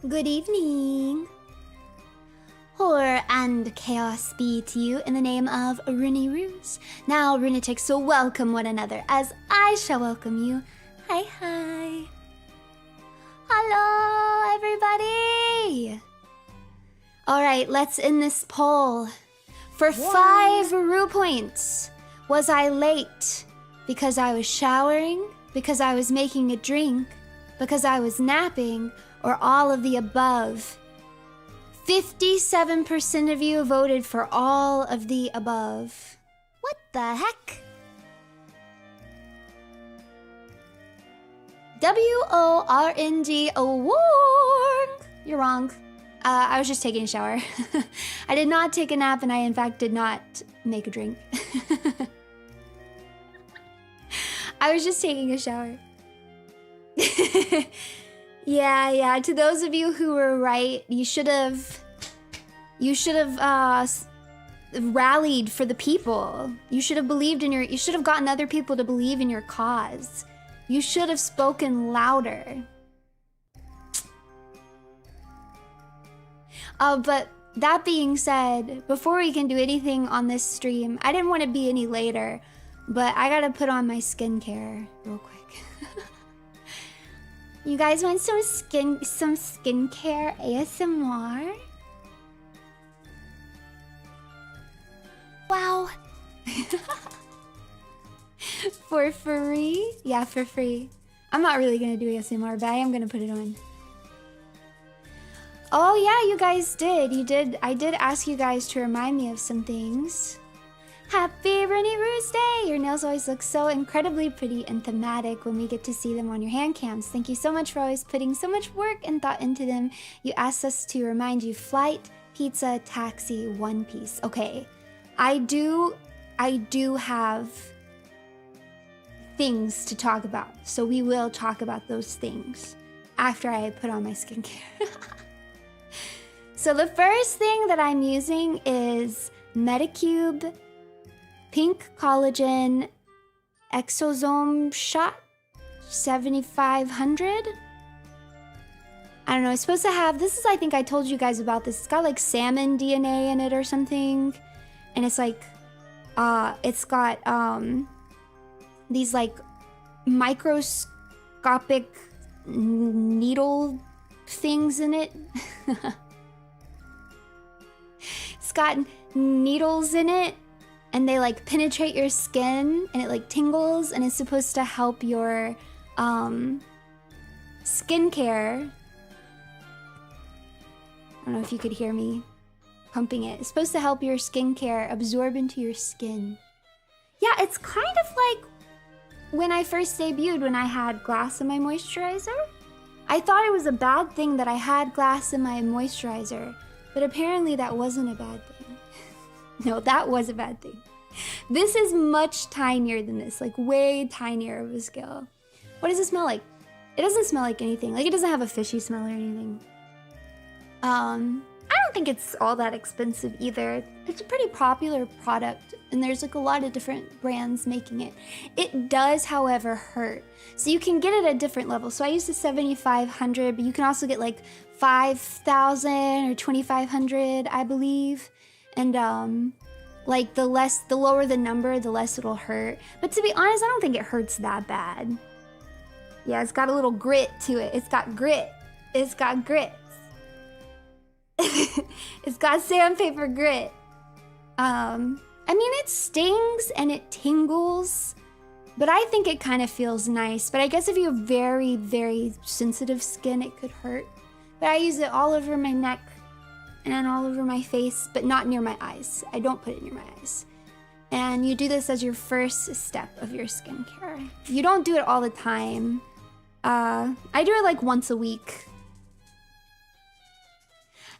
Good evening. Horror and chaos be to you in the name of RUNIE Ruse. Now, runatics will welcome one another as I shall welcome you. Hi, hi. Hello, everybody. All right, let's end this poll. For 5 Rue points, was I late because I was showering, because I was making a drink, because I was napping, or all of the above? 57% of you voted for all of the above. What the heck? WORNG award. You're wrong. I was just taking a shower. I did not take a nap, and I in fact did not make a drink. I was just taking a shower. Yeah. To those of you who were right, you should have rallied for the people. You should have believed in you should have gotten other people to believe in your cause. You should have spoken louder. But that being said, before we can do anything on this stream, I didn't want to be any later, but I gotta put on my skincare real quick. You guys want some skincare ASMR? Wow. For free? Yeah, for free. I'm not really gonna do ASMR, but I am gonna put it on. Oh yeah, you guys did. I did ask you guys to remind me of some things. Happy RUNIE Rusday! Your nails always look so incredibly pretty and thematic when we get to see them on your hand cams. Thank you so much for always putting so much work and thought into them. You asked us to remind you: flight, pizza, taxi, One Piece. Okay, I do have things to talk about, so we will talk about those things after I put on my skincare. So the first thing that I'm using is Medicube Pink Collagen Exosome Shot 7500. I don't know, it's supposed to have, this is, I think I told you guys about this. It's got like salmon DNA in it or something. And it's like, it's got these like microscopic needle things in it. It's got needles in it, and they like penetrate your skin, and it like tingles, and it's supposed to help your skincare. I don't know if you could hear me pumping it. It's supposed to help your skincare absorb into your skin. Yeah, it's kind of like when I first debuted, when I had glass in my moisturizer. I thought it was a bad thing that I had glass in my moisturizer, but apparently that wasn't a bad thing. No, that was a bad thing. This is much tinier than this, like way tinier of a scale. What does it smell like? It doesn't smell like anything. Like, it doesn't have a fishy smell or anything. I don't think it's all that expensive either. It's a pretty popular product, and there's like a lot of different brands making it. It does, however, hurt. So you can get it at different levels. So I used the 7500, but you can also get like 5000 or 2500, I believe. And like the lower the number, the less it'll hurt. But to be honest, I don't think it hurts that bad. Yeah, it's got a little grit to it. It's got grit. It's got grits. It's got sandpaper grit. I mean, it stings and it tingles, but I think it kind of feels nice. But I guess if you have very, very sensitive skin, it could hurt. But I use it all over my neck and all over my face, but not near my eyes. I don't put it near my eyes. And you do this as your first step of your skincare. You don't do it all the time. I do it like once a week.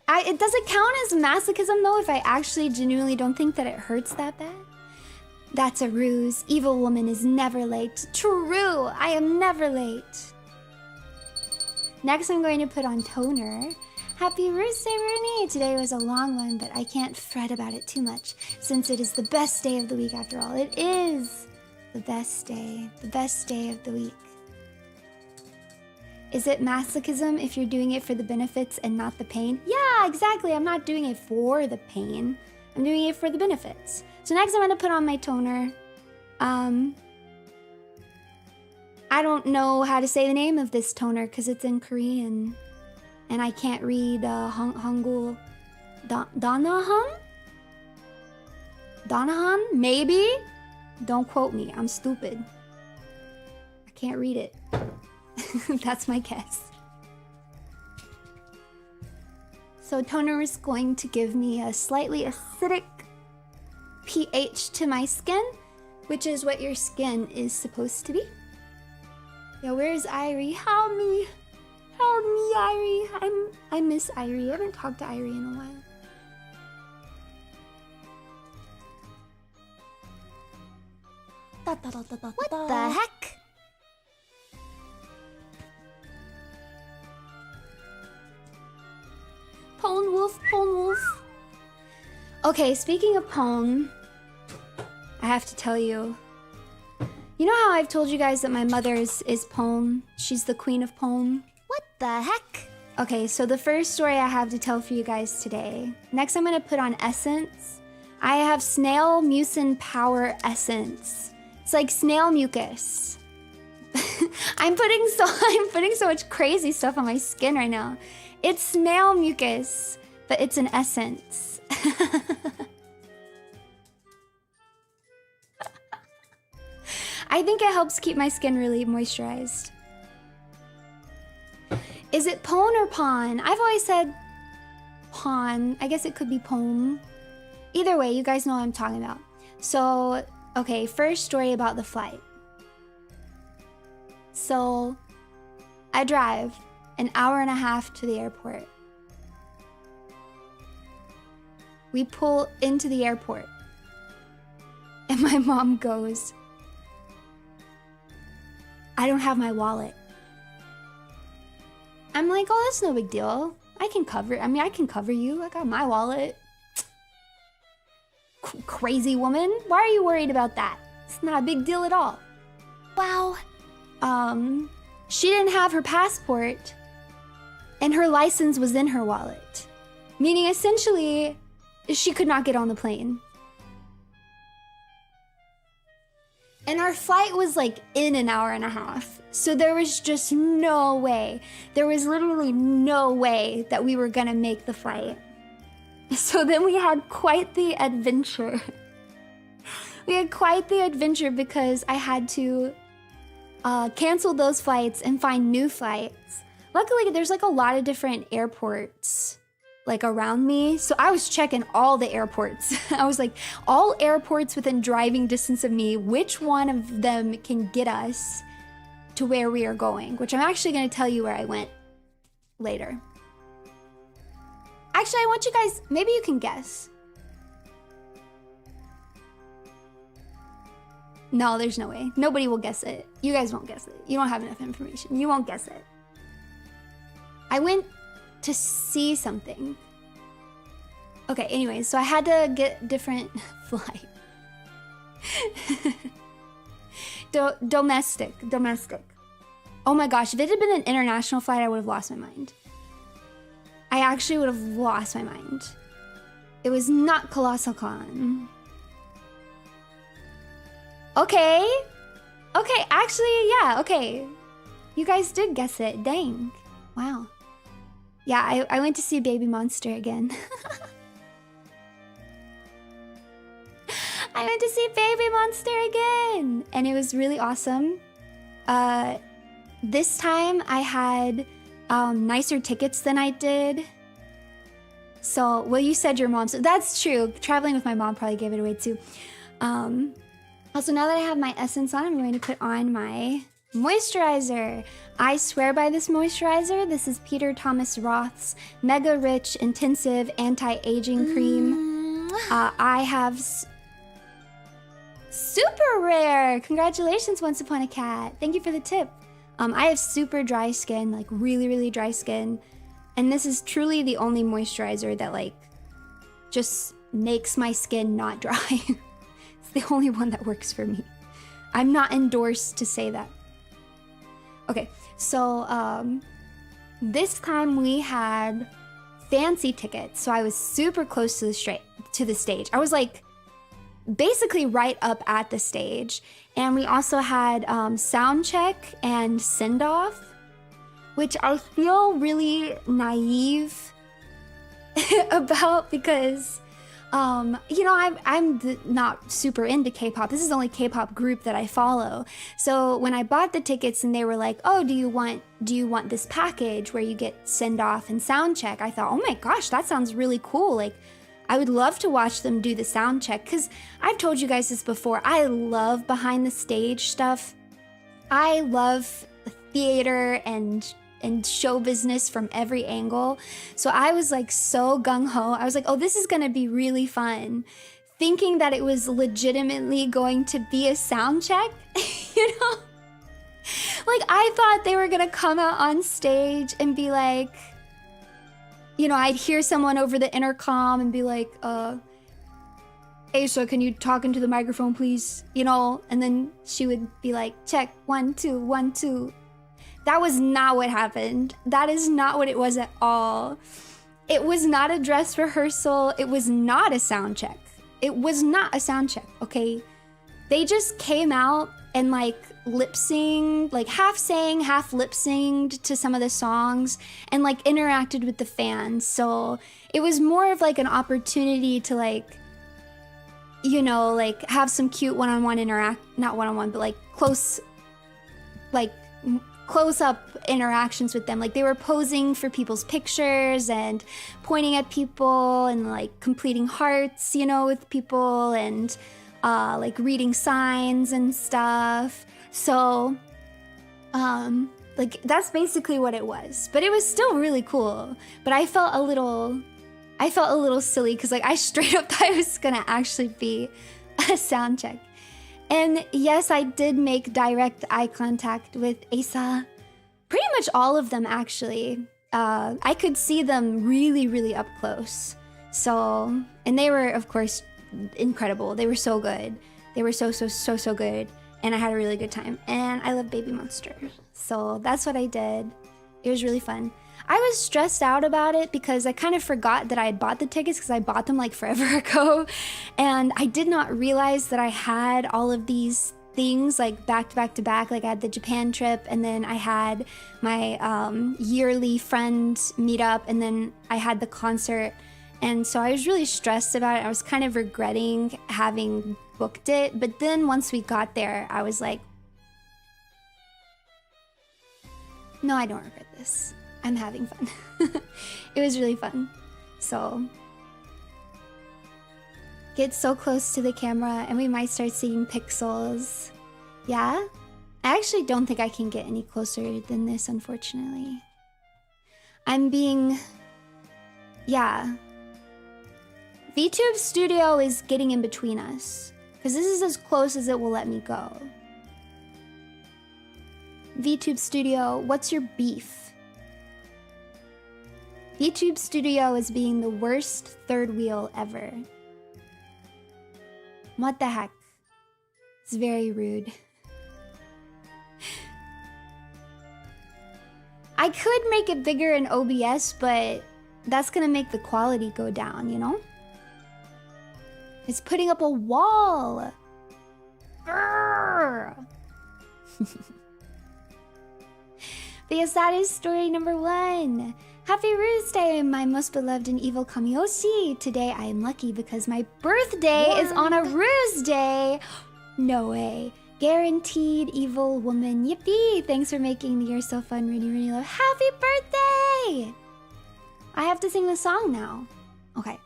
It doesn't count as masochism though if I actually genuinely don't think that it hurts that bad. That's a ruse. Evil woman is never late. True, I am never late. Next I'm going to put on toner. Happy Ruseday RUNIE! Today was a long one, but I can't fret about it too much since it is the best day of the week after all. It is the best day of the week. Is it masochism if you're doing it for the benefits and not the pain? Yeah, exactly. I'm not doing it for the pain. I'm doing it for the benefits. So next I'm gonna put on my toner. I don't know how to say the name of this toner because it's in Korean. And I can't read Hangul. Danahan? Danahan? Maybe? Don't quote me. I'm stupid. I can't read it. That's my guess. So toner is going to give me a slightly acidic pH to my skin, which is what your skin is supposed to be. Yeah, where's Irie? Help me! Help me, Irie! I miss Irie. I haven't talked to Irie in a while. What the heck? Pone wolf, pone wolf. Okay, speaking of pone, I have to tell you. You know how I've told you guys that my mother is pone? She's the queen of pone. What the heck? Okay, so the first story I have to tell for you guys today. Next, I'm gonna put on essence. I have snail mucin power essence. It's like snail mucus. I'm putting so much crazy stuff on my skin right now. It's snail mucus, but it's an essence. I think it helps keep my skin really moisturized. Is it pone or pawn? I've always said pawn. I guess it could be pone. Either way, you guys know what I'm talking about. So, okay, first story about the flight. So, I drive an hour and a half to the airport. We pull into the airport. And my mom goes, I don't have my wallet. I'm like, oh, that's no big deal. I can cover you. I got my wallet. Crazy woman. Why are you worried about that? It's not a big deal at all. Wow. She didn't have her passport and her license was in her wallet. Meaning essentially, she could not get on the plane. And our flight was like in an hour and a half. So there was just no way. There was literally no way that we were gonna make the flight. So then we had quite the adventure. We had quite the adventure because I had to cancel those flights and find new flights. Luckily, there's like a lot of different airports like around me. So I was checking all the airports. I was like, all airports within driving distance of me, which one of them can get us to where we are going? Which I'm actually gonna tell you where I went later. Actually, I want you guys, maybe you can guess. No, there's no way. Nobody will guess it. You guys won't guess it. You don't have enough information. You won't guess it. I went to see something. Okay, anyways, so I had to get different flight. Domestic. Oh my gosh, if it had been an international flight, I would have lost my mind. I actually would have lost my mind. It was not Colossal Con. Okay, actually, yeah, okay. You guys did guess it, dang. Wow. Yeah, I went to see Baby Monster again. I went to see Baby Monster again! And it was really awesome. This time I had nicer tickets than I did. So, well, you said your mom, so that's true. Traveling with my mom probably gave it away too. Also, now that I have my essence on, I'm going to put on my moisturizer. I swear by this moisturizer. This is Peter Thomas Roth's Mega Rich Intensive Anti-Aging Cream. I have super rare. Congratulations, Once Upon a Cat. Thank you for the tip. I have super dry skin, like really, really dry skin. And this is truly the only moisturizer that like just makes my skin not dry. It's the only one that works for me. I'm not endorsed to say that. Okay, So this time we had fancy tickets, so I was super close to the stage. I was like basically right up at the stage. And we also had sound check and send off, which I feel really naive about because you know, I'm not super into K-pop. This is the only K-pop group that I follow. So when I bought the tickets and they were like, "Oh, do you want this package where you get send off and sound check?" I thought, "Oh my gosh, that sounds really cool. Like, I would love to watch them do the sound check." Because I've told you guys this before. I love behind the stage stuff. I love theater and show business from every angle. So I was like so gung-ho. I was like, oh, this is gonna be really fun. Thinking that it was legitimately going to be a sound check, you know? Like, I thought they were gonna come out on stage and be like, you know, I'd hear someone over the intercom and be like, Asa, can you talk into the microphone, please? You know, and then she would be like, check, 1, 2, 1, 2. That was not what happened. That is not what it was at all. It was not a dress rehearsal. It was not a sound check. It was not a sound check, okay? They just came out and like lip synced, like half sang, half lip synced to some of the songs and like interacted with the fans. So it was more of like an opportunity to like, you know, like have some cute one-on-one not one-on-one, but like close-up interactions with them. Like they were posing for people's pictures and pointing at people and like completing hearts, you know, with people and like reading signs and stuff. So like that's basically what it was. But it was still really cool. But I felt a little silly because like I straight up thought it was gonna actually be a sound check. And yes, I did make direct eye contact with Asa. Pretty much all of them, actually. I could see them really, really up close. So, and they were, of course, incredible. They were so good. They were so good. And I had a really good time. And I love Baby Monster. So that's what I did. It was really fun. I was stressed out about it because I kind of forgot that I had bought the tickets because I bought them like forever ago. And I did not realize that I had all of these things like back to back to back. Like I had the Japan trip and then I had my yearly friend meetup and then I had the concert. And so I was really stressed about it. I was kind of regretting having booked it. But then once we got there, I was like, no, I don't regret this. I'm having fun. It was really fun. So get so close to the camera and we might start seeing pixels. Yeah? I actually don't think I can get any closer than this, unfortunately. I'm being... Yeah. VTube Studio is getting in between us. Because this is as close as it will let me go. VTube Studio, what's your beef? VTube Studio is being the worst third wheel ever. What the heck? It's very rude. I could make it bigger in OBS, but that's gonna make the quality go down, you know? It's putting up a wall. Because that is story number 1. Happy Ruse Day, my most beloved and evil Kamiyoshi. Today I am lucky because my birthday is on a Ruse Day. No way. Guaranteed evil woman. Yippee! Thanks for making the year so fun, Runie Love. Happy birthday! I have to sing the song now. Okay.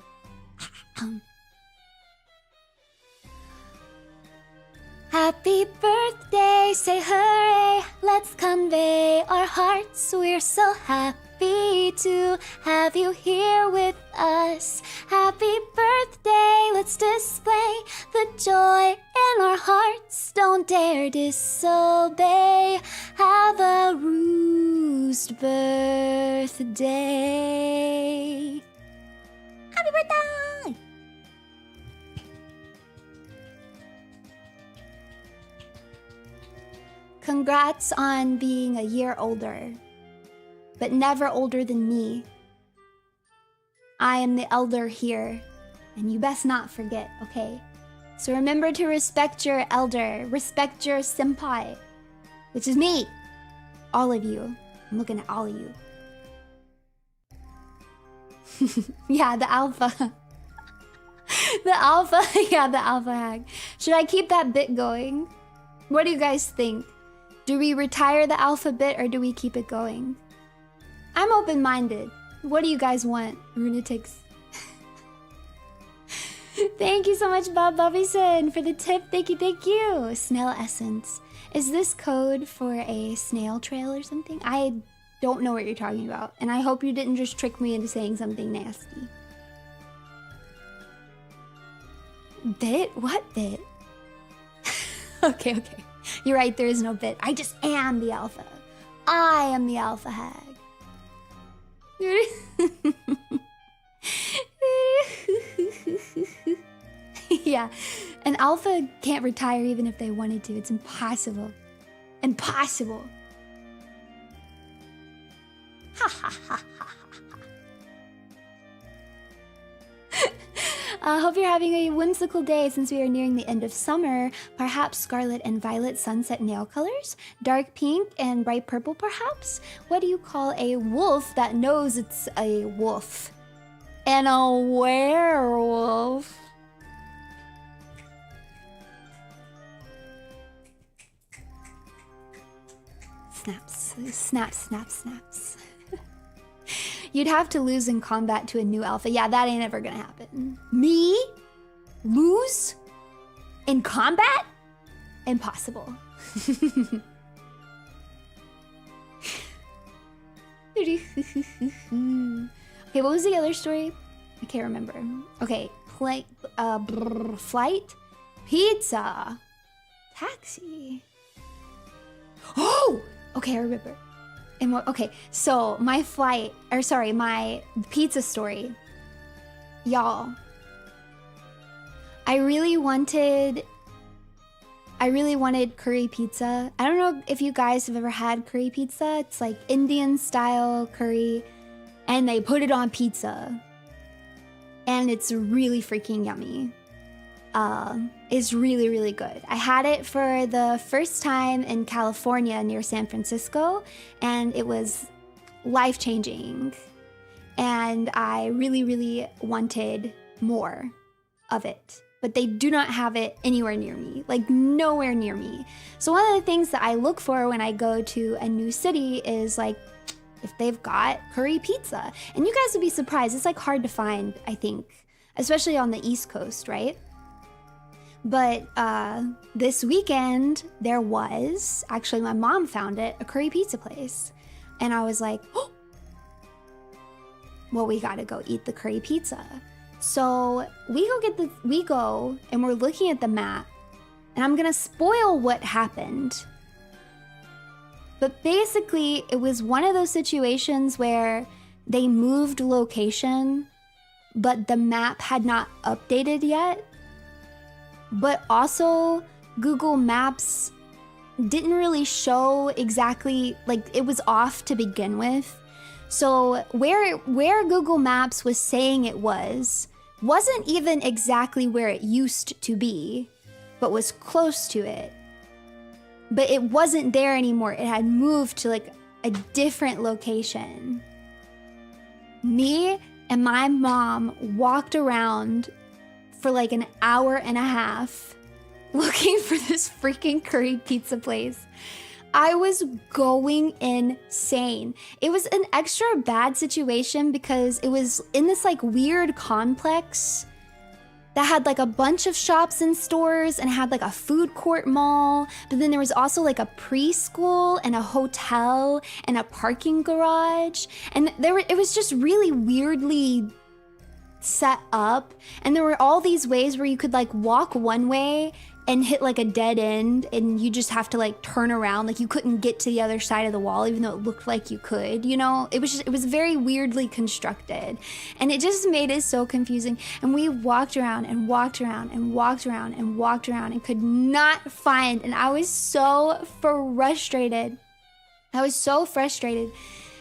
Happy birthday, say hooray, let's convey our hearts. We're so happy to have you here with us. Happy birthday, let's display the joy in our hearts. Don't dare disobey. Have a roosed birthday. Happy birthday! Congrats on being a year older, but never older than me. I am the elder here, and you best not forget, okay? So remember to respect your elder, respect your senpai, which is me. All of you. I'm looking at all of you. Yeah, the alpha. The alpha, yeah, the alpha hack. Should I keep that bit going? What do you guys think? Do we retire the alpha bit or do we keep it going? I'm open-minded. What do you guys want, lunatics? Thank you so much, Bob Bobbyson, for the tip. Thank you, thank you. Snail essence. Is this code for a snail trail or something? I don't know what you're talking about, and I hope you didn't just trick me into saying something nasty. Bit? What bit? Okay, okay. You're right, there is no bit. I just am the alpha. I am the alpha hag. Yeah, an alpha can't retire even if they wanted to. It's impossible. Impossible. Ha ha ha ha. Hope you're having a whimsical day since we are nearing the end of summer. Perhaps scarlet and violet sunset nail colors? Dark pink and bright purple, perhaps? What do you call a wolf that knows it's a wolf? And a werewolf. Snaps, snaps, snaps, snaps. You'd have to lose in combat to a new alpha. Yeah, that ain't ever gonna happen. Me? Lose? In combat? Impossible. Okay, what was the other story? I can't remember. Okay, flight, pizza, taxi. Oh! Okay, I remember. Okay, so my my pizza story. Y'all, I really wanted curry pizza. I don't know if you guys have ever had curry pizza. It's like Indian style curry, and they put it on pizza. And it's really freaking yummy. Is really, really good. I had it for the first time in California near San Francisco, and it was life-changing. And I really, really wanted more of it. But they do not have it anywhere near me, like nowhere near me. So one of the things that I look for when I go to a new city is like, if they've got curry pizza. And you guys would be surprised, it's like hard to find, I think, especially on the East Coast, right? But this weekend, there was, actually my mom found it, a curry pizza place. And I was like, oh, well, we gotta go eat the curry pizza. So we go and we're looking at the map, and I'm gonna spoil what happened. But basically, it was one of those situations where they moved location, but the map had not updated yet. But also, Google Maps didn't really show exactly, like, it was off to begin with. So where Google Maps was saying it wasn't even exactly where it used to be, but was close to it. But it wasn't there anymore. It had moved to like a different location. Me and my mom walked around for like an hour and a half looking for this freaking curry pizza place. I was going insane. It was an extra bad situation because it was in this like weird complex that had like a bunch of shops and stores and had like a food court mall. But then there was also like a preschool and a hotel and a parking garage. And it was just really weirdly set up. And there were all these ways where you could like walk one way and hit like a dead end, and you just have to like turn around. Like you couldn't get to the other side of the wall, even though it looked like you could, you know? It was very weirdly constructed, and it just made it so confusing. And we walked around and walked around and walked around and walked around and could not find, and I was so frustrated. I was so frustrated.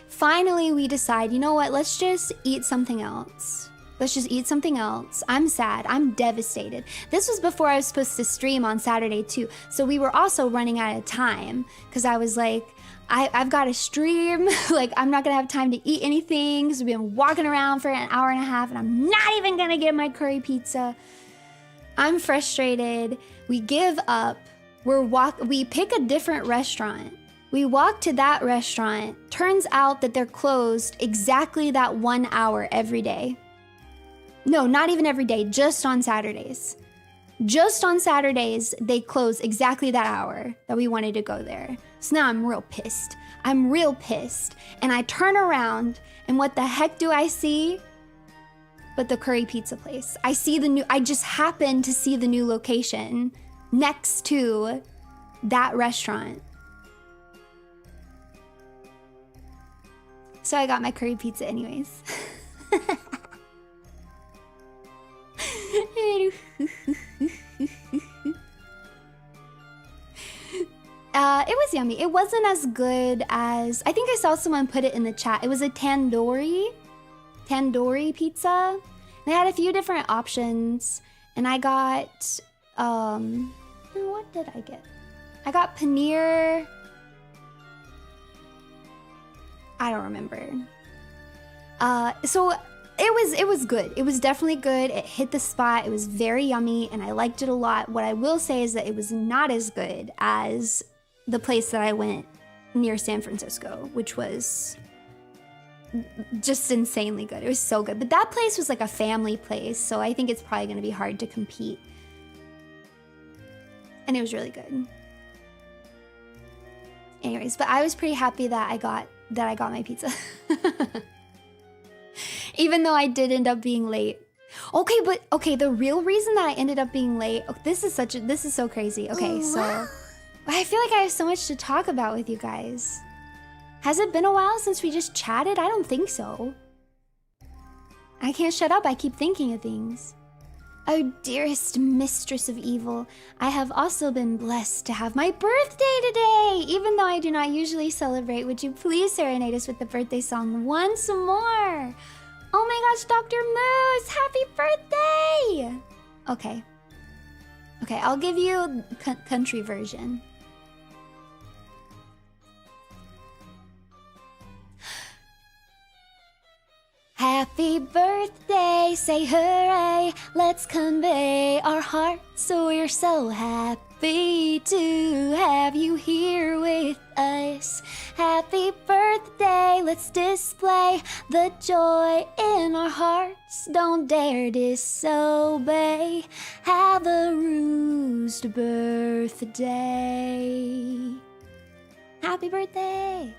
Finally, we decide, you know what? Let's just eat something else. Let's just eat something else. I'm sad. I'm devastated. This was before I was supposed to stream on Saturday too. So we were also running out of time because I was like, I've got to stream. Like, I'm not going to have time to eat anything because we've been walking around for an hour and a half and I'm not even going to get my curry pizza. I'm frustrated. We give up. We pick a different restaurant. We walk to that restaurant. Turns out that they're closed exactly that 1 hour every day. No, not even every day, just on Saturdays. Just on Saturdays, they close exactly that hour that we wanted to go there. So now I'm real pissed. I'm real pissed. And I turn around, and what the heck do I see? But the curry pizza place. I just happened to see the new location next to that restaurant. So I got my curry pizza anyways. It was yummy. It wasn't as good as, I think I saw someone put it in the chat. It was a tandoori pizza. They had a few different options, and I got, what did I get? I got paneer. I don't remember. So it was good. It was definitely good. It hit the spot. It was very yummy, and I liked it a lot. What I will say is that it was not as good as the place that I went near San Francisco, which was just insanely good. It was so good. But that place was like a family place, so I think it's probably going to be hard to compete. And it was really good. Anyways, but I was pretty happy that I got my pizza. Even though I did end up being late. Okay, the real reason that I ended up being late, this is so crazy. Okay, so I feel like I have so much to talk about with you guys. Has it been a while since we just chatted? I don't think so. I can't shut up. I keep thinking of things. Oh, dearest mistress of evil, I have also been blessed to have my birthday today. Even though I do not usually celebrate, would you please serenade us with the birthday song once more? Oh my gosh, Dr. Moose, happy birthday! Okay, I'll give you country version. Happy birthday, say hooray, let's convey our hearts, so we're so happy to have you here with us. Happy birthday, let's display the joy in our hearts, don't dare disobey. Have a rused birthday. Happy birthday.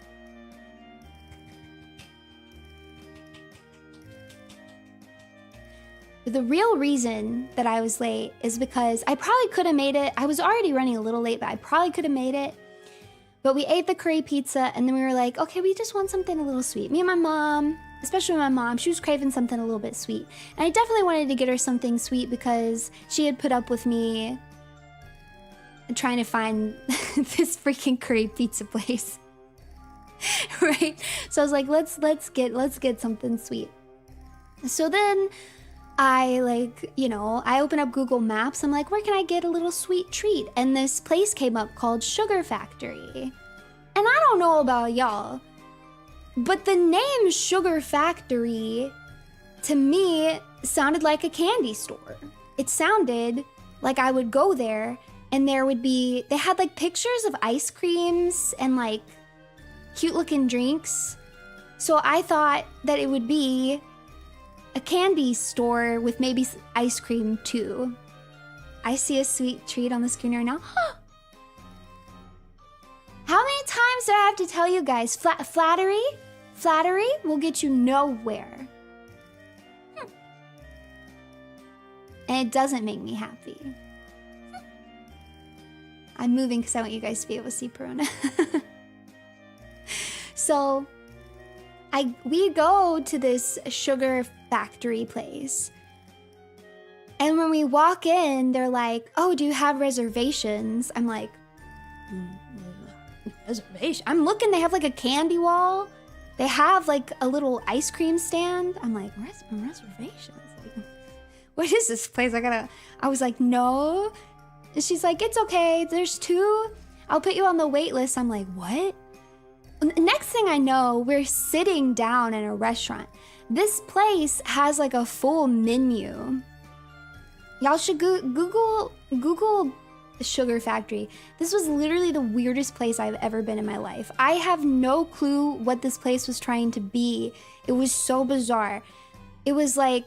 The real reason that I was late is because I probably could have made it. I was already running a little late, but I probably could have made it. But we ate the curry pizza, and then we were like, okay, we just want something a little sweet. Me and my mom, especially my mom, she was craving something a little bit sweet. And I definitely wanted to get her something sweet because she had put up with me trying to find this freaking curry pizza place. Right? So I was like, let's get something sweet. So then I open up Google Maps. I'm like, where can I get a little sweet treat? And this place came up called Sugar Factory. And I don't know about y'all, but the name Sugar Factory to me sounded like a candy store. It sounded like I would go there and they had like pictures of ice creams and like cute looking drinks. So I thought that it would be a candy store with maybe ice cream too. I see a sweet treat on the screen right now. How many times do I have to tell you guys? Flattery will get you nowhere. And it doesn't make me happy. I'm moving because I want you guys to be able to see Perona. So we go to this sugar factory place. And when we walk in, they're like, oh, do you have reservations? I'm like, reservation? I'm looking, they have like a candy wall. They have like a little ice cream stand. I'm like, reservations? Like, what is this place? I was like, no. And she's like, it's okay. There's 2. I'll put you on the wait list. I'm like, what? Next thing I know, we're sitting down in a restaurant. This place has like a full menu. Y'all should Google Sugar Factory. This was literally the weirdest place I've ever been in my life. I have no clue what this place was trying to be. It was so bizarre. It was like,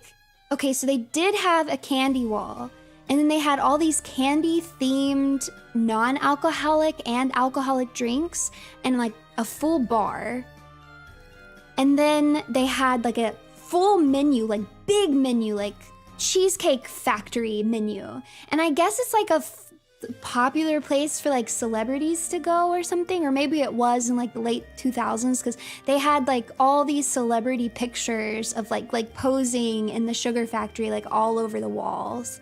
okay, so they did have a candy wall, and then they had all these candy-themed non-alcoholic and alcoholic drinks, and like a full bar. And then they had like a full menu, like big menu, like Cheesecake Factory menu. And I guess it's like a popular place for like celebrities to go or something, or maybe it was in like the late 2000s, because they had like all these celebrity pictures of like posing in the Sugar Factory, like all over the walls.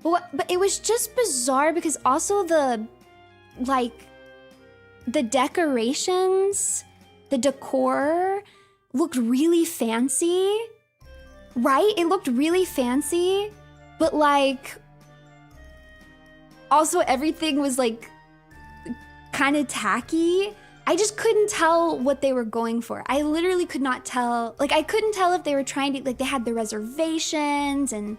But it was just bizarre because also the decorations, the decor looked really fancy, right? It looked really fancy, but like also everything was like kind of tacky. I just couldn't tell what they were going for. I literally could not tell. Like, I couldn't tell if they were trying to, like, they had the reservations and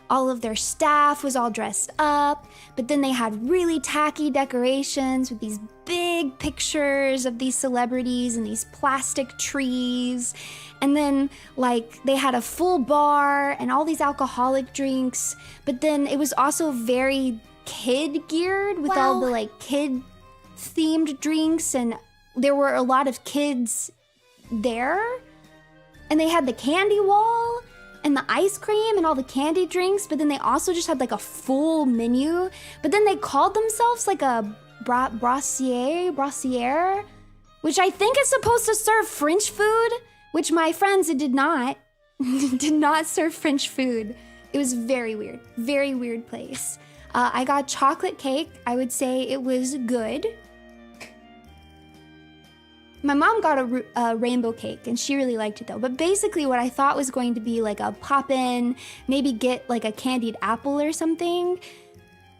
all of their staff was all dressed up, but then they had really tacky decorations with these big pictures of these celebrities and these plastic trees. And then like they had a full bar and all these alcoholic drinks, but then it was also very kid geared with all the like kid themed drinks, and there were a lot of kids there. And they had the candy wall and the ice cream and all the candy drinks, but then they also just had like a full menu. But then they called themselves like a brassiere, which I think is supposed to serve French food, which my friends, it did not. Did not serve French food. It was very weird place. I got chocolate cake. I would say it was good. My mom got a rainbow cake, and she really liked it though. But basically what I thought was going to be like a pop-in, maybe get like a candied apple or something,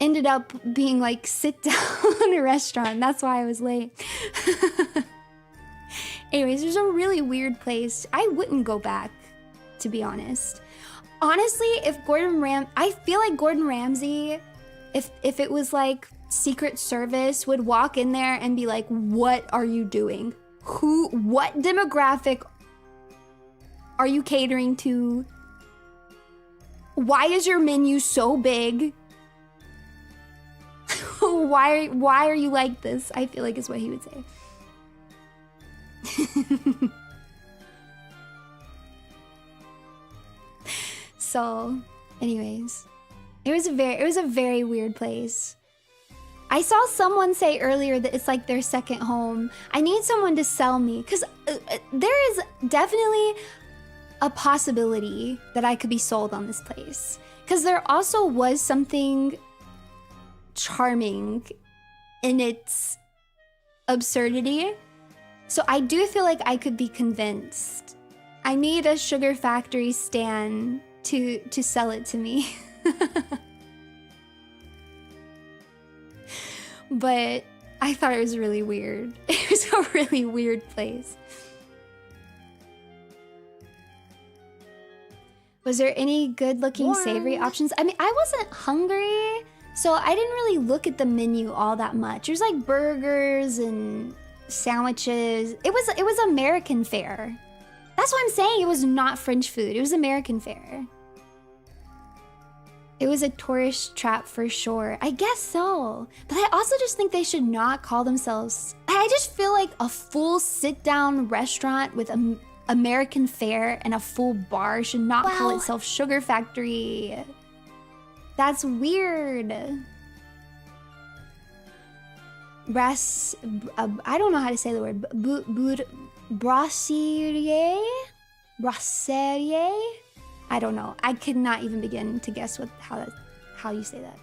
ended up being like sit down in a restaurant. That's why I was late. Anyways, there's a really weird place. I wouldn't go back, to be honest. Honestly, if I feel like Gordon Ramsay, if it was like Secret Service, would walk in there and be like, what are you doing? What demographic are you catering to? Why is your menu so big? Why are you like this? I feel like is what he would say. So, anyways, it was a very weird place. I saw someone say earlier that it's like their second home. I need someone to sell me, because there is definitely a possibility that I could be sold on this place. Because there also was something charming in its absurdity. So I do feel like I could be convinced. I need a Sugar Factory stan to sell it to me. But I thought it was really weird. It was a really weird place. Was there any good-looking savory options? I mean, I wasn't hungry, so I didn't really look at the menu all that much. There's like burgers and sandwiches. It was American fare. That's what I'm saying. It was not French food. It was American fare. It was a tourist trap for sure. I guess so. But I also just think they should not call themselves... I just feel like a full sit-down restaurant with American fare and a full bar should not call itself Sugar Factory. That's weird. I don't know how to say the word. Brasserie? Brasserie? I don't know. I could not even begin to guess how you say that.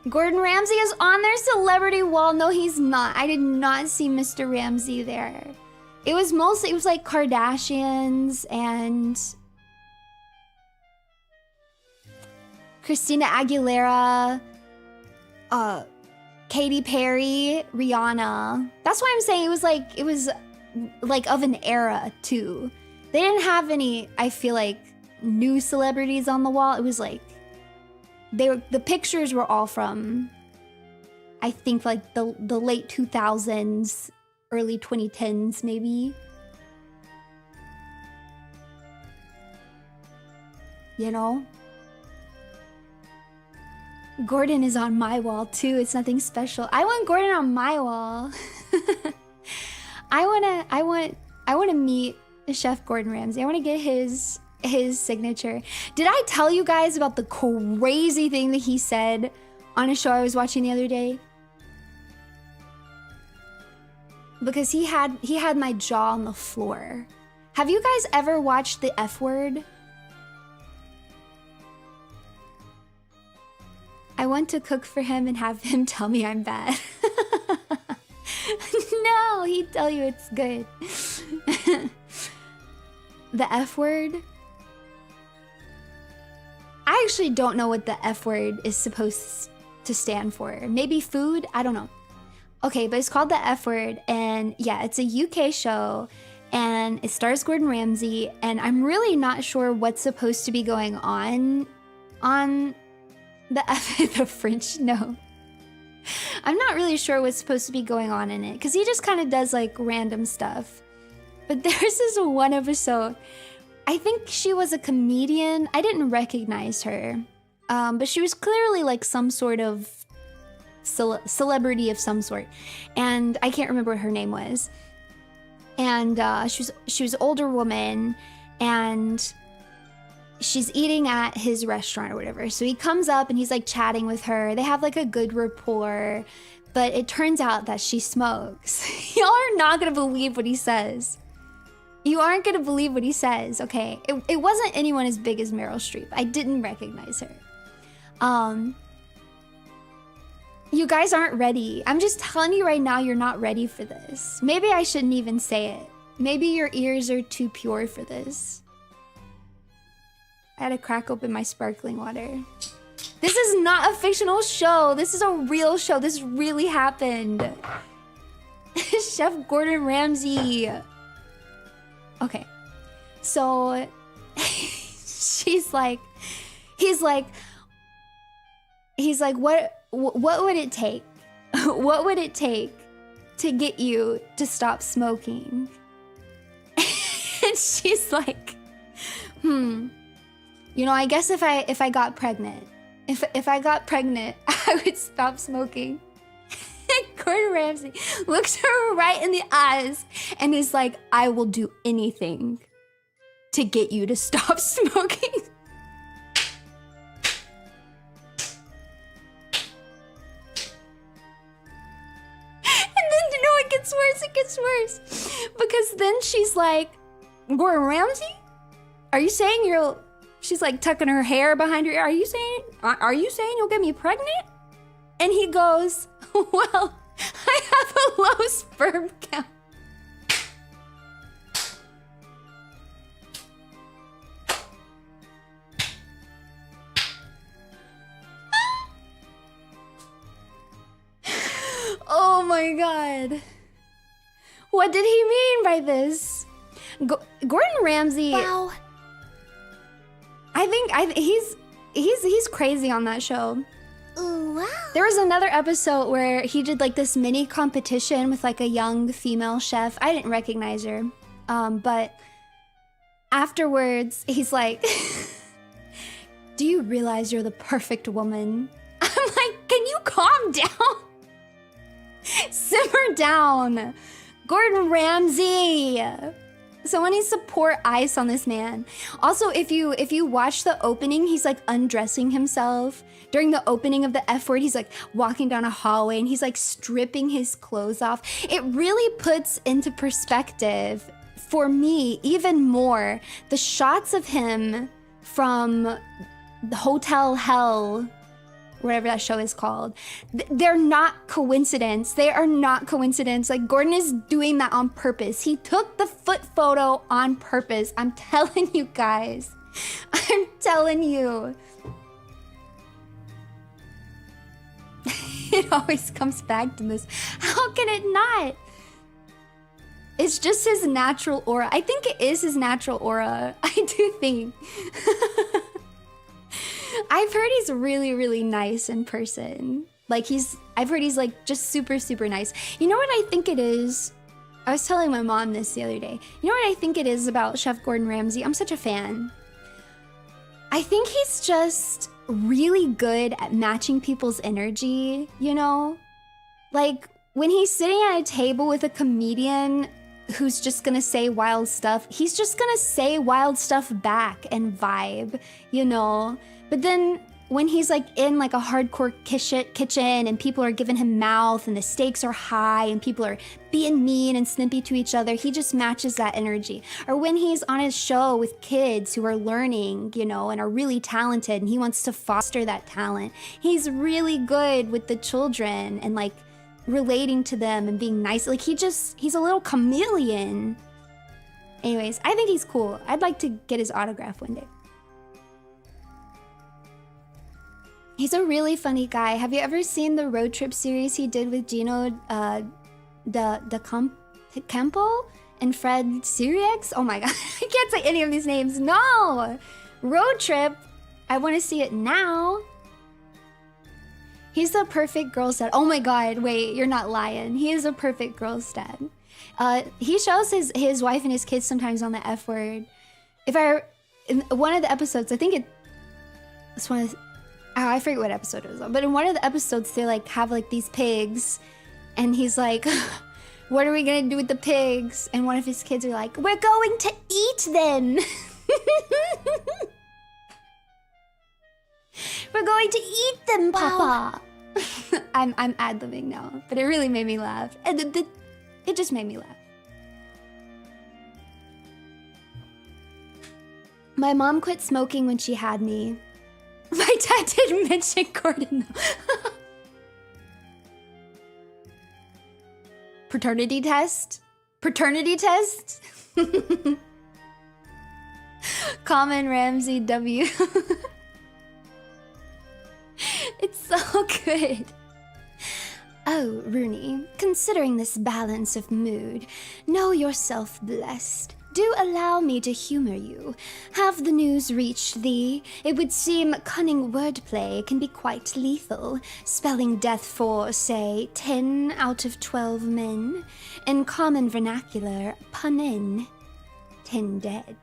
Gordon Ramsay is on their celebrity wall. No, he's not. I did not see Mr. Ramsay there. It was like Kardashians and Christina Aguilera, Katy Perry, Rihanna. That's why I'm saying it was like of an era too. They didn't have any, I feel like, new celebrities on the wall. It was like the pictures were all from, I think, like the late 2000s, early 2010s maybe. You know? Gordon is on my wall too. It's nothing special. I want Gordon on my wall. I want to meet Chef Gordon Ramsay. I want to get his signature. Did I tell you guys about the crazy thing that he said on a show I was watching the other day? Because he had my jaw on the floor. Have you guys ever watched The F Word? I want to cook for him and have him tell me I'm bad. No, he'd tell you it's good. The F Word? I actually don't know what the F word is supposed to stand for. Maybe food? I don't know. Okay, but it's called The F Word, and yeah, it's a UK show, and it stars Gordon Ramsay, and I'm really not sure what's supposed to be going on the French, no. I'm not really sure what's supposed to be going on in it, because he just kind of does like random stuff. But there's this one episode, I think she was a comedian. I didn't recognize her, but she was clearly like some sort of celebrity of some sort, and I can't remember what her name was. And she was an older woman, and she's eating at his restaurant or whatever. So he comes up and he's like chatting with her. They have like a good rapport, but it turns out that she smokes. Y'all are not gonna believe what he says. You aren't gonna believe what he says, okay? It wasn't anyone as big as Meryl Streep. I didn't recognize her. You guys aren't ready. I'm just telling you right now, you're not ready for this. Maybe I shouldn't even say it. Maybe your ears are too pure for this. I had to crack open my sparkling water. This is not a fictional show. This is a real show. This really happened. Chef Gordon Ramsay. Okay. So he's like, what would it take? What would it take to get you to stop smoking? And she's like, you know, I guess if I got pregnant, if I got pregnant, I would stop smoking. And Gordon Ramsay looks her right in the eyes and is like, I will do anything to get you to stop smoking. It gets worse. Because then she's like, Gordon Ramsay? Are you saying she's like tucking her hair behind her ear. Are you saying you'll get me pregnant? And he goes, well, I have a low sperm count. Oh my God. What did he mean by this? Gordon Ramsay. Wow. I think he's crazy on that show. Ooh, wow. There was another episode where he did like this mini competition with like a young female chef. I didn't recognize her, but afterwards he's like, "Do you realize you're the perfect woman?" I'm like, "Can you calm down? Simmer down." Gordon Ramsay. Someone needs to pour ice on this man. Also, if you watch the opening, he's like undressing himself. During the opening of the F word, he's like walking down a hallway and he's like stripping his clothes off. It really puts into perspective for me even more the shots of him from the Hotel Hell, whatever that show is called. They're not coincidence. They are not coincidence. Like, Gordon is doing that on purpose. He took the foot photo on purpose. I'm telling you guys. I'm telling you. It always comes back to this. How can it not? It's just his natural aura. I think it is his natural aura. I do think. I've heard he's really, really nice in person. Like, I've heard he's like just super, super nice. You know what I think it is? I was telling my mom this the other day. You know what I think it is about Chef Gordon Ramsay? I'm such a fan. I think he's just really good at matching people's energy, you know? Like, when he's sitting at a table with a comedian who's just gonna say wild stuff, he's just gonna say wild stuff back and vibe, you know? But then when he's like in like a hardcore kitchen and people are giving him mouth and the stakes are high and people are being mean and snippy to each other, he just matches that energy. Or when he's on his show with kids who are learning, you know, and are really talented and he wants to foster that talent, he's really good with the children and like relating to them and being nice. Like, he's a little chameleon. Anyways, I think he's cool. I'd like to get his autograph one day. He's a really funny guy. Have you ever seen the road trip series he did with Gino Campo and Fred Siriex? Oh my god, I can't say any of these names. No! Road trip. I want to see it now. He's the perfect girl's dad. Oh my god, wait, you're not lying. He is a perfect girl's dad. He shows his wife and his kids sometimes on the F word. In one of the episodes, I think it's one of the, oh, I forget what episode it was on, but in one of the episodes, they like have like these pigs, and he's like, what are we gonna do with the pigs? And one of his kids are like, we're going to eat them. We're going to eat them, Papa. Wow. I'm ad-libbing now, but it really made me laugh. And it just made me laugh. My mom quit smoking when she had me. My dad didn't mention Gordon. Paternity test? Paternity test? Common Ramsay W. It's so good. Oh, Rooney, considering this balance of mood, know yourself blessed. Do allow me to humor you. Have the news reached thee? It would seem cunning wordplay can be quite lethal, spelling death for, say, 10 out of 12 men. In common vernacular, pun in, 10 dead.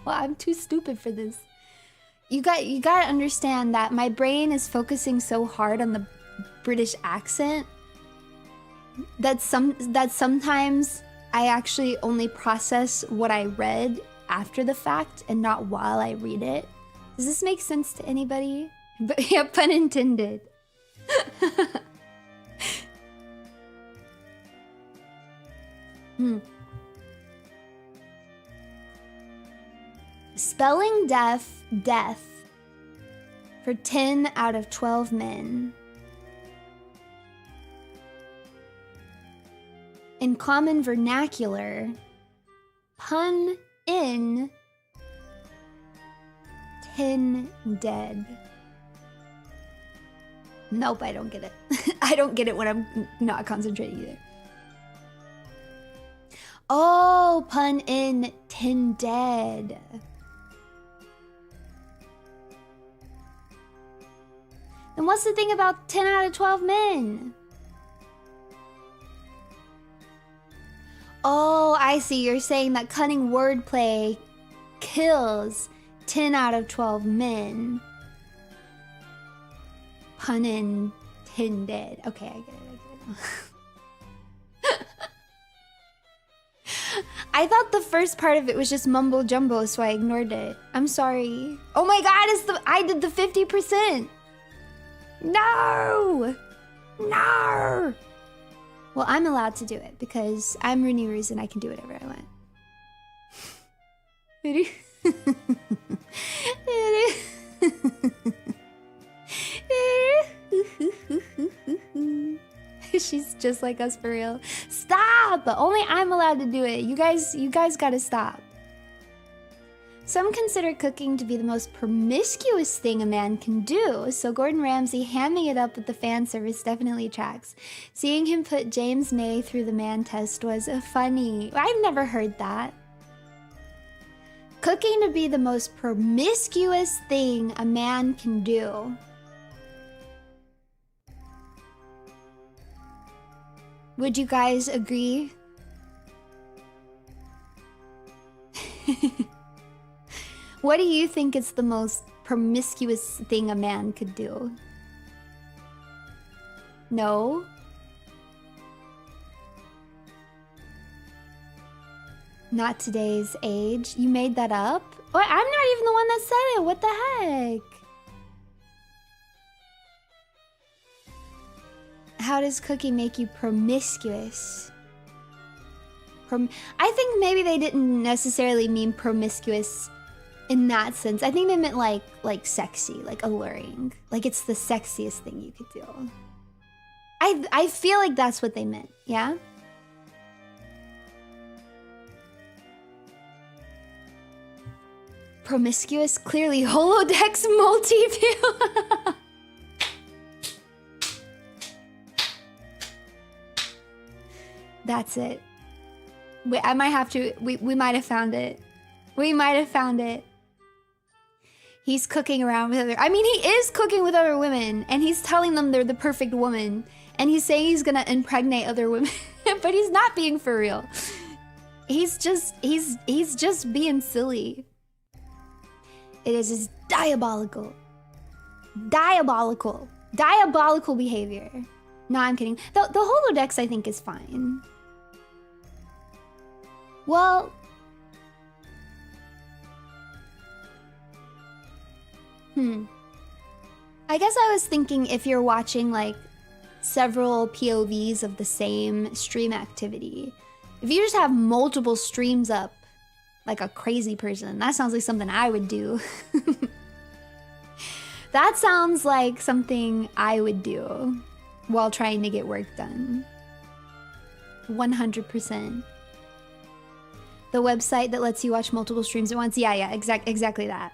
Well, I'm too stupid for this. You gotta understand that my brain is focusing so hard on the British accent that sometimes I actually only process what I read after the fact and not while I read it. Does this make sense to anybody? But yeah, pun intended. Spelling death for 10 out of 12 men. In common vernacular, pun in, 10 dead. Nope, I don't get it. I don't get it when I'm not concentrating either. Oh, pun in, 10 dead. Then what's the thing about 10 out of 12 men? Oh, I see. You're saying that cunning wordplay kills 10 out of 12 men. Pun in intended. Okay, I get it. I thought the first part of it was just mumbo jumbo, so I ignored it. I'm sorry. Oh my god, I did the 50%. No! No! Well, I'm allowed to do it because I'm RUNIE Ruse and I can do whatever I want. She's just like us for real. Stop! Only I'm allowed to do it. You guys gotta stop. Some consider cooking to be the most promiscuous thing a man can do, so Gordon Ramsay hamming it up with the fan service definitely tracks. Seeing him put James May through the man test was funny. I've never heard that. Cooking to be the most promiscuous thing a man can do. Would you guys agree? What do you think is the most promiscuous thing a man could do? No? Not today's age. You made that up? Oh, I'm not even the one that said it. What the heck? How does cooking make you promiscuous? I think maybe they didn't necessarily mean promiscuous in that sense. I think they meant like sexy, like alluring. Like it's the sexiest thing you could do. I feel like that's what they meant, yeah? Promiscuous? Clearly holodeck multi-view. That's it. Wait, I might have to... We might have found it. We might have found it. He's cooking around with other... I mean, he is cooking with other women. And he's telling them they're the perfect woman. And he's saying he's gonna impregnate other women. But he's not being for real. He's just being silly. It is just diabolical. Diabolical. Diabolical behavior. No, I'm kidding. The holodecks, I think, is fine. Well... I guess I was thinking if you're watching, like, several POVs of the same stream activity. If you just have multiple streams up, like a crazy person, that sounds like something I would do. That sounds like something I would do while trying to get work done. 100%. The website that lets you watch multiple streams at once? Yeah, exactly that.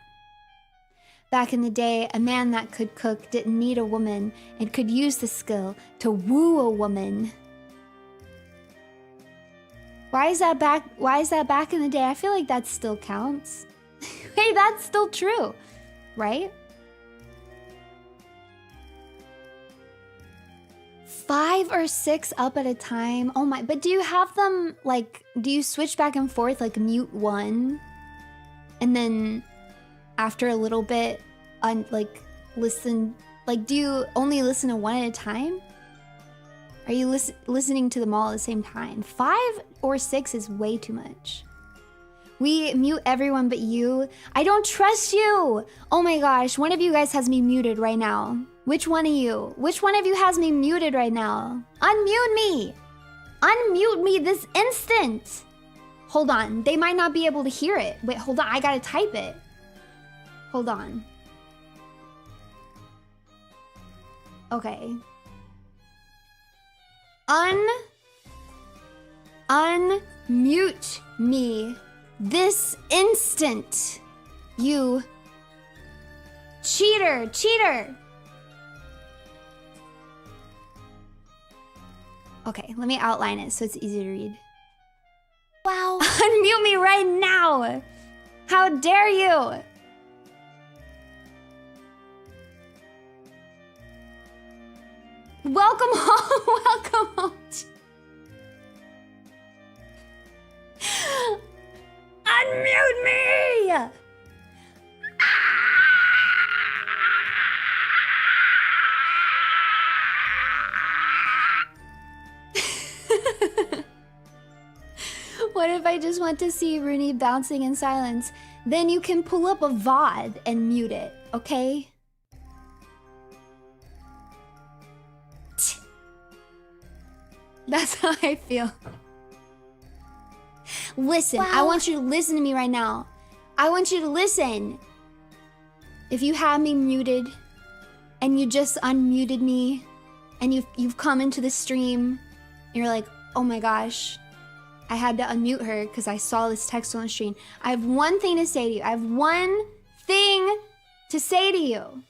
Back in the day, a man that could cook didn't need a woman and could use the skill to woo a woman. Why is that back in the day? I feel like that still counts. Hey, that's still true, right? 5 or 6 up at a time. Oh my, but do you have them, like, do you switch back and forth, like mute one? And then after a little bit, listen, like, do you only listen to one at a time? Are you listening to them all at the same time? 5 or 6 is way too much. We mute everyone but you. I don't trust you. Oh my gosh, one of you guys has me muted right now. Which one of you? Which one of you has me muted right now? Unmute me. Unmute me this instant. Hold on, they might not be able to hear it. Wait, hold on, I gotta type it. Hold on. Okay. Unmute me this instant. You cheater, cheater. Okay, let me outline it so it's easy to read. Wow. Unmute me right now. How dare you? Welcome home. Welcome home. Unmute me. What if I just want to see Rooney bouncing in silence? Then you can pull up a VOD and mute it, okay? That's how I feel. Listen, wow. I want you to listen to me right now. I want you to listen. If you have me muted and you just unmuted me and you've come into the stream, you're like, oh my gosh, I had to unmute her because I saw this text on the stream. I have one thing to say to you. I have one thing to say to you.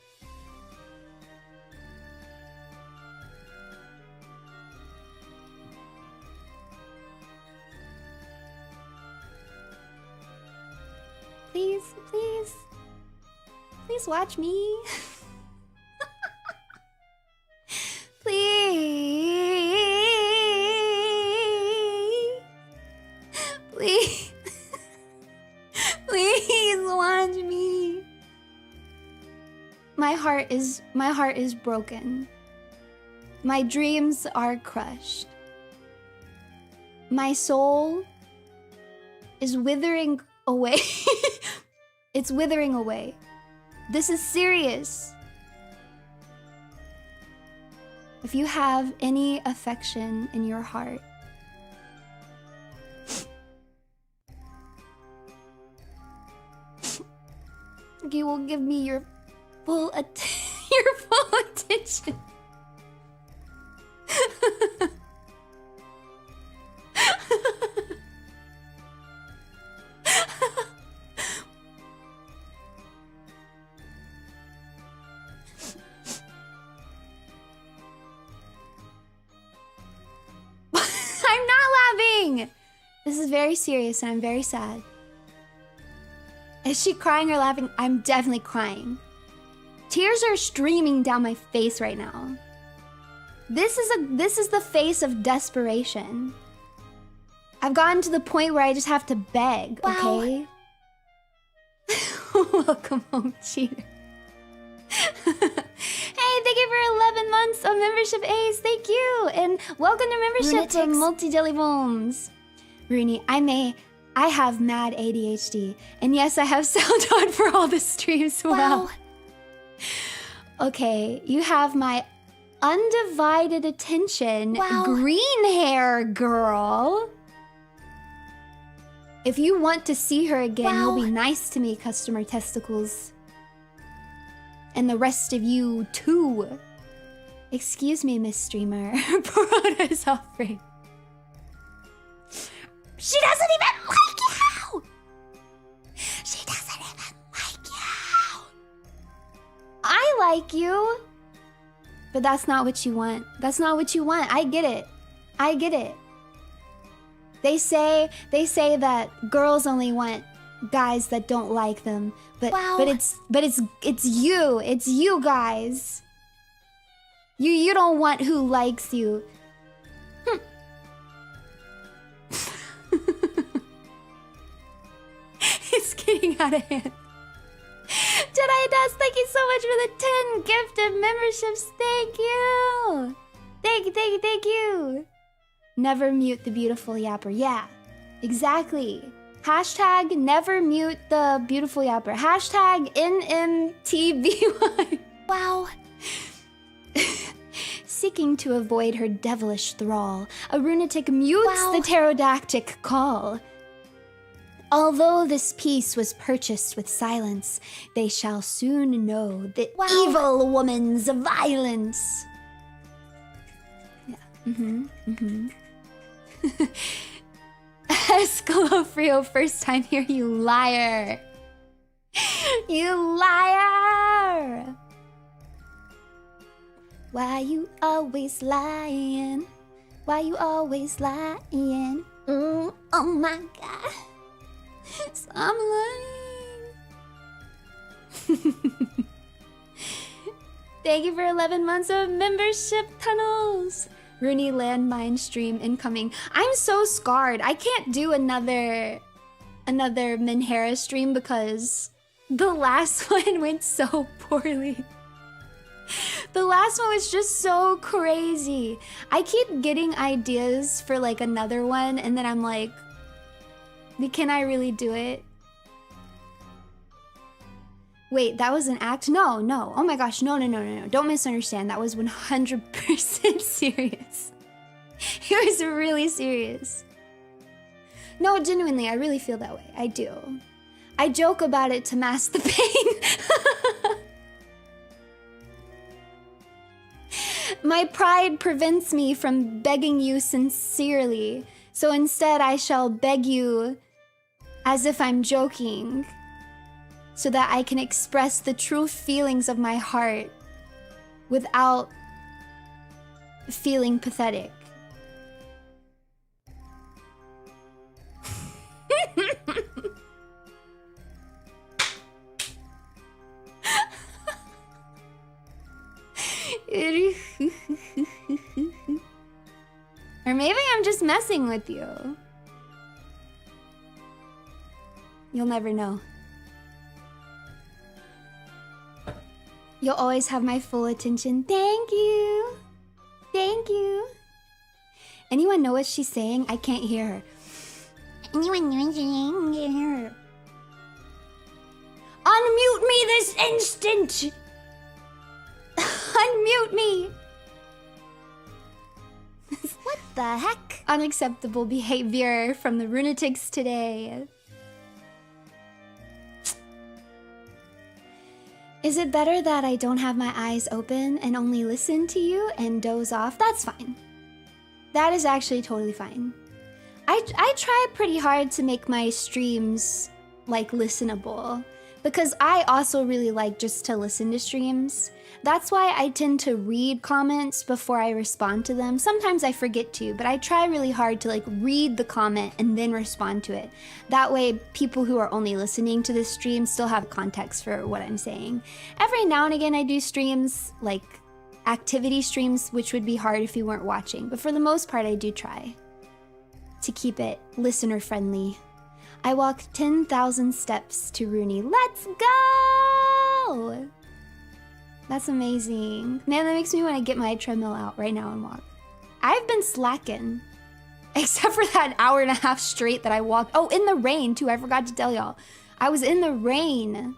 Please, please, please watch me. Please, please, please watch me. My heart is broken. My dreams are crushed. My soul is withering away. It's withering away. This is serious. If you have any affection in your heart, you will give me your full attention. This is very serious and I'm very sad. Is she crying or laughing? I'm definitely crying. Tears are streaming down my face right now. This is the face of desperation. I've gotten to the point where I just have to beg, wow. Okay? Welcome home, cheater. Hey, thank you for 11 months of membership, Ace. Thank you. And welcome to membership to Multi-Jelly Bones. Rooney, I have mad ADHD. And yes, I have sound on for all the streams. Wow. Okay, you have my undivided attention, wow. Green hair girl. If you want to see her again, wow. You'll be nice to me, customer testicles. And the rest of you, too. Excuse me, Miss Streamer. Parada is offering. She doesn't even like you! She doesn't even like you! I like you! But that's not what you want. That's not what you want. I get it. I get it. They say that girls only want guys that don't like them. But wow. but it's you. It's you guys. You don't want who likes you. It's getting out of hand. Jedi Dust, thank you so much for the 10 gifted memberships. Thank you. Thank you. Never mute the beautiful yapper. Yeah, exactly. Hashtag never mute the beautiful yapper. Hashtag NMTBY. Wow. Seeking to avoid her devilish thrall, a lunatic mutes wow. the pterodactic call. Although this piece was purchased with silence, they shall soon know the wow. evil woman's violence. Yeah. Escalofrio, first time here, you liar. You liar. Why you always lying? Why you always lying? Oh my god. Stop lying. Thank you for 11 months of membership tunnels. Rooney landmine stream incoming. I'm so scarred. I can't do another Minhera stream because the last one went so poorly. The last one was just so crazy. I keep getting ideas for like another one and then I'm like, Can I really do it? Wait, that was an act? No, no. Oh my gosh, no. Don't misunderstand. That was 100% serious. It was really serious. No, genuinely, I really feel that way. I do. I joke about it to mask the pain. My pride prevents me from begging you sincerely. So instead, I shall beg you as if I'm joking, so that I can express the true feelings of my heart without feeling pathetic. Or maybe I'm just messing with you. You'll never know. You'll always have my full attention. Thank you. Thank you. Anyone know what she's saying? I can't hear her. Anyone know what she's saying? I can't hear her. Unmute me this instant! Unmute me! What the heck? Unacceptable behavior from the Runatics today. Is it better that I don't have my eyes open and only listen to you and doze off? That's fine. That is actually totally fine. I try pretty hard to make my streams, like, listenable. Because I also really like just to listen to streams. That's why I tend to read comments before I respond to them. Sometimes I forget to, but I try really hard to like read the comment and then respond to it. That way people who are only listening to this stream still have context for what I'm saying. Every now and again I do streams, like activity streams, which would be hard if you weren't watching. But for the most part I do try to keep it listener friendly. I walked 10,000 steps to RUNIE. Let's go! That's amazing. Man, that makes me want to get my treadmill out right now and walk. I've been slacking. Except for that hour and a half straight that I walked. Oh, in the rain too. I forgot to tell y'all. I was in the rain.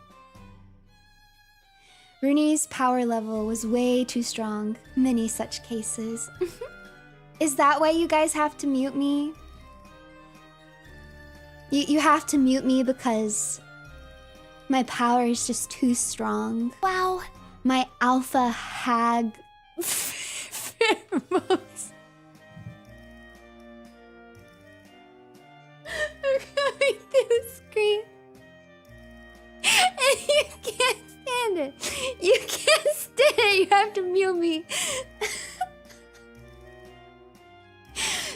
RUNIE's power level was way too strong. Many such cases. Is that why you guys have to mute me? You have to mute me because my power is just too strong. Wow. My alpha hag pheromones are coming through the screen. And you can't stand it. You can't stand it. You have to mute me.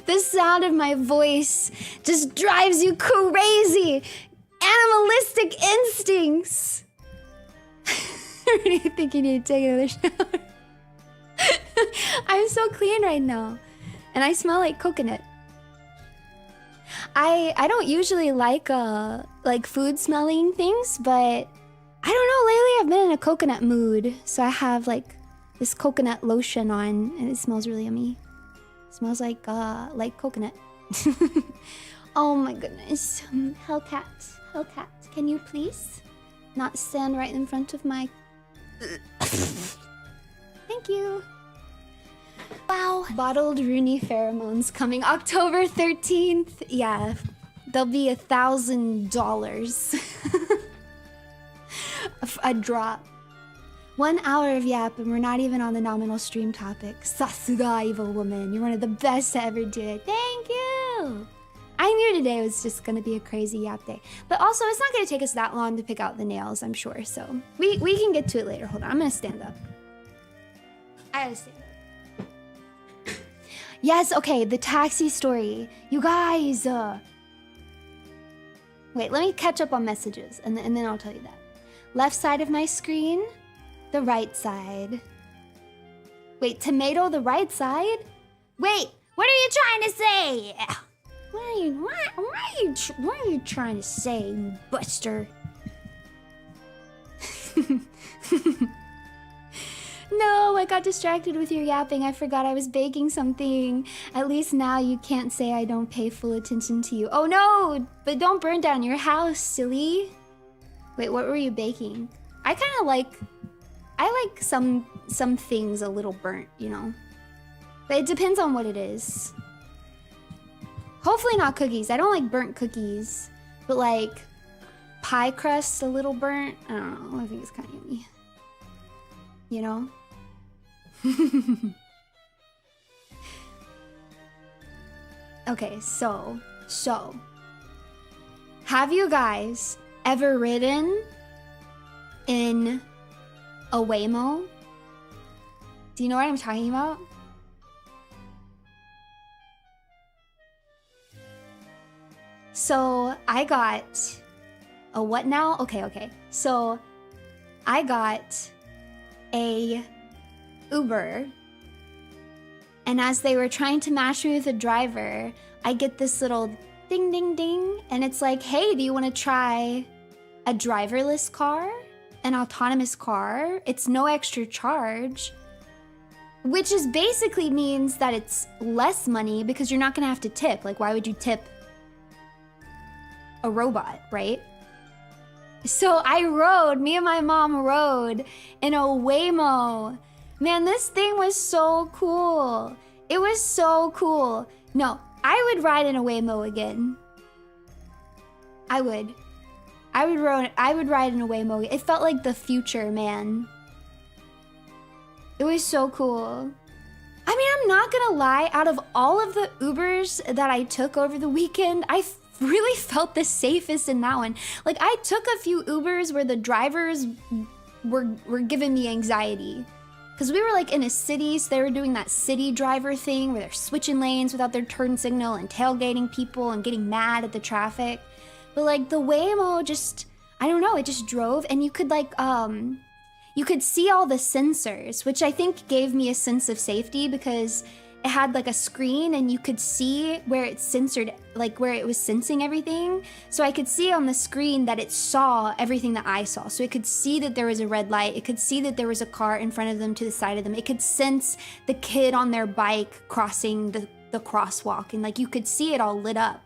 The sound of my voice just drives you crazy. Animalistic instincts. I really think you need to take another shower. I'm so clean right now. And I smell like coconut. I don't usually like food smelling things, but I don't know, lately I've been in a coconut mood. So I have like this coconut lotion on and it smells really yummy. Smells like coconut. Oh my goodness. Hellcat, can you please not stand right in front of my... Thank you. Wow. Bottled RUNIE pheromones coming October 13th. Yeah, they'll be $1,000. A drop. 1 hour of yap and we're not even on the nominal stream topic. Sasuga, evil woman. You're one of the best to ever do it. Thank you. I knew today was just gonna be a crazy yap day. But also, it's not gonna take us that long to pick out the nails, I'm sure. So we can get to it later. Hold on, I'm gonna stand up. I gotta stand up. Yes, okay, the taxi story. You guys, wait, let me catch up on messages and then I'll tell you that. Left side of my screen, the right side. Wait, tomato the right side? Wait, what are you trying to say? What are you trying to say, Buster? No, I got distracted with your yapping. I forgot I was baking something. At least now you can't say I don't pay full attention to you. Oh no, but don't burn down your house, silly. Wait, what were you baking? I kind of like, I like some things a little burnt, you know? But it depends on what it is. Hopefully not cookies. I don't like burnt cookies. But like pie crust a little burnt. I don't know. I think it's kind of yummy. You know? Okay, so. Have you guys ever ridden in a Waymo? Do you know what I'm talking about? So I got a what now? Okay. So I got a Uber, and as they were trying to match me with a driver, I get this little ding ding ding, and it's like, hey, do you want to try a driverless car? An autonomous car? It's no extra charge. Which is basically means that it's less money because you're not gonna have to tip. Like, why would you tip a robot, right? So me and my mom rode in a Waymo. Man, this thing was so cool. It was so cool. No, I would ride in a Waymo again. I would ride in a Waymo. It felt like the future, man. It was so cool. I mean, I'm not gonna lie, out of all of the Ubers that I took over the weekend, I really felt the safest in that one. Like, I took a few Ubers where the drivers were giving me anxiety. Because we were like in a city, so they were doing that city driver thing where they're switching lanes without their turn signal and tailgating people and getting mad at the traffic. But like the Waymo just, I don't know, it just drove, and you could like, you could see all the sensors, which I think gave me a sense of safety because it had like a screen and you could see where it censored, like where it was sensing everything. So I could see on the screen that it saw everything that I saw. So it could see that there was a red light. It could see that there was a car in front of them to the side of them. It could sense the kid on their bike crossing the crosswalk, and like you could see it all lit up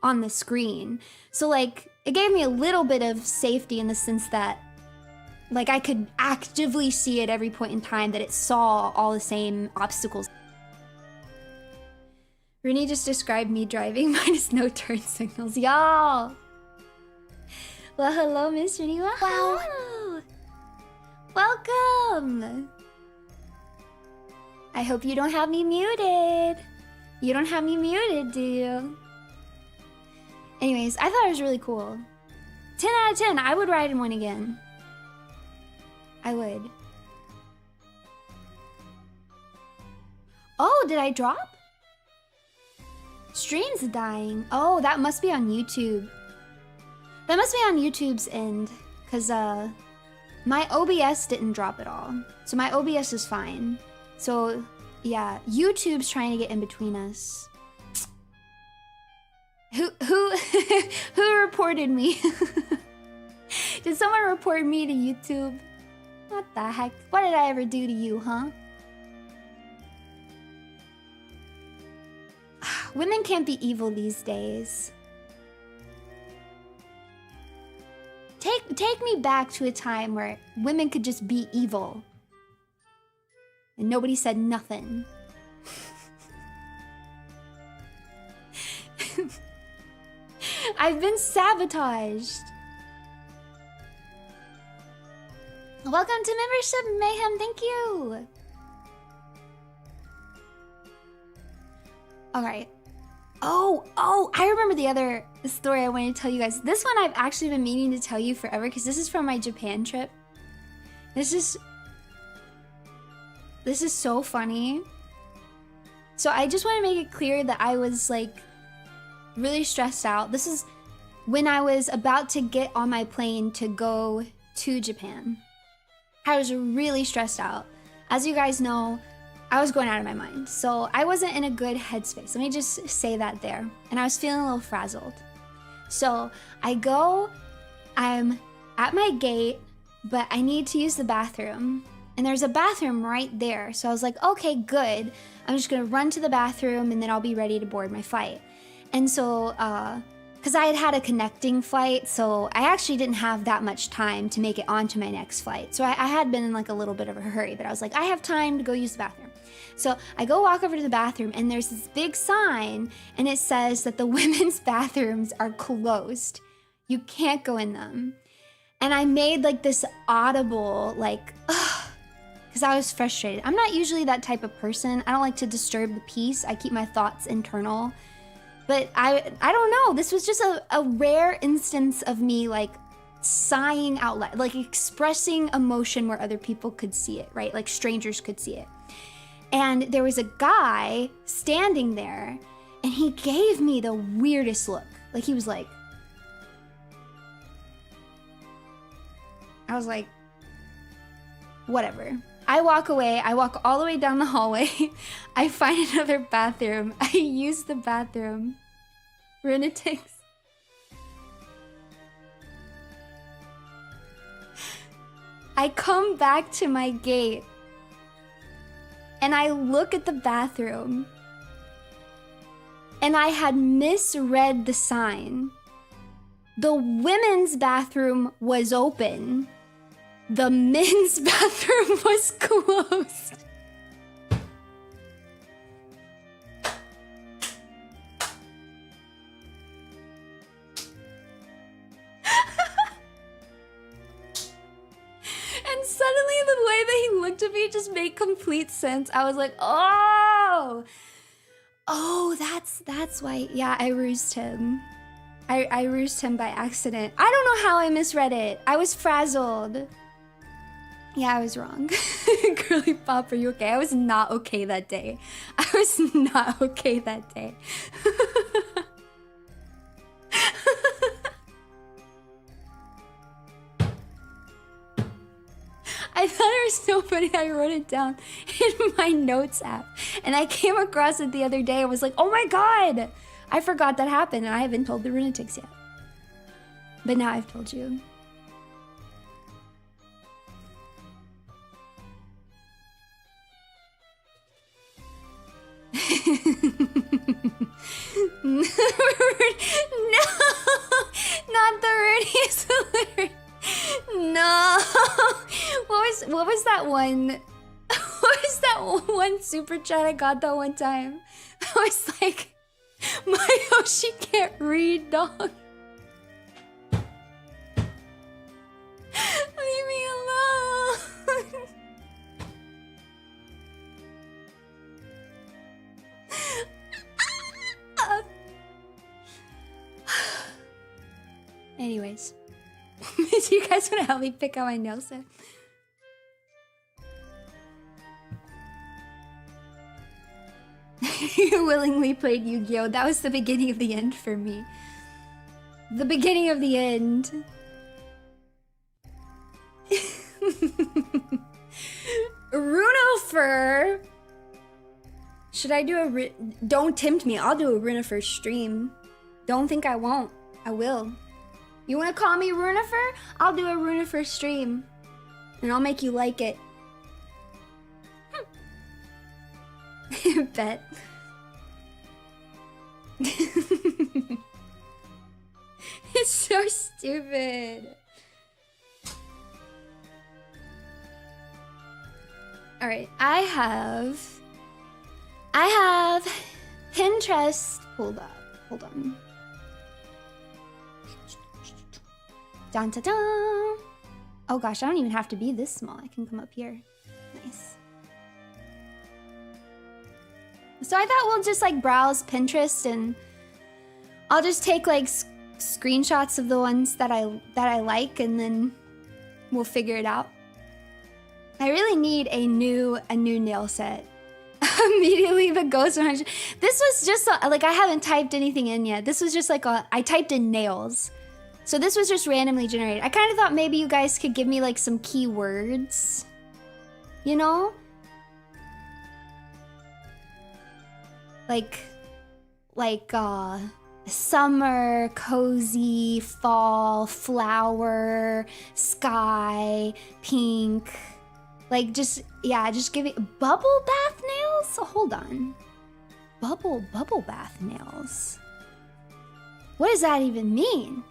on the screen. So like it gave me a little bit of safety in the sense that like I could actively see at every point in time that it saw all the same obstacles. Rooney just described me driving minus no turn signals. Y'all! Well, hello, Miss Rooney. Wow! Welcome! I hope you don't have me muted. You don't have me muted, do you? Anyways, I thought it was really cool. 10 out of 10. I would ride in one again. I would. Oh, did I drop? Stream's dying. Oh, that must be on YouTube. That must be on YouTube's end, because my OBS didn't drop at all. So my OBS is fine. So yeah, YouTube's trying to get in between us. Who reported me? Did someone report me to YouTube? What the heck? What did I ever do to you, huh? Women can't be evil these days. Take me back to a time where women could just be evil. And nobody said nothing. I've been sabotaged. Welcome to Membership Mayhem, thank you. Alright. Oh, I remember the other story I wanted to tell you guys. This one I've actually been meaning to tell you forever because this is from my Japan trip. This is so funny. So I just want to make it clear that I was like really stressed out. This is when I was about to get on my plane to go to Japan. I was really stressed out. As you guys know, I was going out of my mind. So I wasn't in a good headspace. Let me just say that there. And I was feeling a little frazzled. So I go, I'm at my gate, but I need to use the bathroom. And there's a bathroom right there. So I was like, okay, good. I'm just gonna run to the bathroom and then I'll be ready to board my flight. And so, because I had a connecting flight, so I actually didn't have that much time to make it onto my next flight. So I had been in like a little bit of a hurry, but I was like, I have time to go use the bathroom. So I go walk over to the bathroom and there's this big sign and it says that the women's bathrooms are closed. You can't go in them. And I made like this audible, like, because I was frustrated. I'm not usually that type of person. I don't like to disturb the peace. I keep my thoughts internal. But I don't know. This was just a rare instance of me like sighing out loud, like expressing emotion where other people could see it, right? Like strangers could see it. And there was a guy standing there and he gave me the weirdest look. Like he was like, I was like, whatever. I walk away. I walk all the way down the hallway. I find another bathroom. I use the bathroom. Runetics. I come back to my gate. And I look at the bathroom. And I had misread the sign. The women's bathroom was open. The men's bathroom was closed. And suddenly the way that he looked at me just made complete sense. I was like, oh, that's why. Yeah, I rused him. I rused him by accident. I don't know how I misread it. I was frazzled. Yeah, I was wrong. Girly Pop, are you okay? I was not okay that day. I was not okay that day. I thought it was so funny. I wrote it down in my notes app. And I came across it the other day. I was like, oh my god! I forgot that happened and I haven't told the Runetics yet. But now I've told you. No, not the Runie. No. What was that one? What was that one super chat I got that one time? I was like, my Yoshi can't read, dog. Leave me alone. Anyways, do you guys want to help me pick out my nail set? You willingly played Yu-Gi-Oh! That was the beginning of the end for me. The beginning of the end. Runefer! Should I do a Don't tempt me. I'll do a Runefer stream. Don't think I won't. I will. You want to call me Runefer? I'll do a Runefer stream. And I'll make you like it. Bet. It's so stupid. Alright, I have Pinterest pulled up. Hold on. Dun, dun, dun. Oh gosh, I don't even have to be this small. I can come up here. Nice. So I thought we'll just like browse Pinterest and I'll just take like screenshots of the ones that I like and then we'll figure it out. I really need a new nail set. Immediately the ghost 100. This was just like I haven't typed anything in yet. This was just like I typed in nails. So this was just randomly generated. I kind of thought maybe you guys could give me like some keywords. You know? Like summer, cozy, fall, flower, sky, pink, Like, just, yeah, just give me bubble bath nails? Hold on. Bubble bath nails. What does that even mean?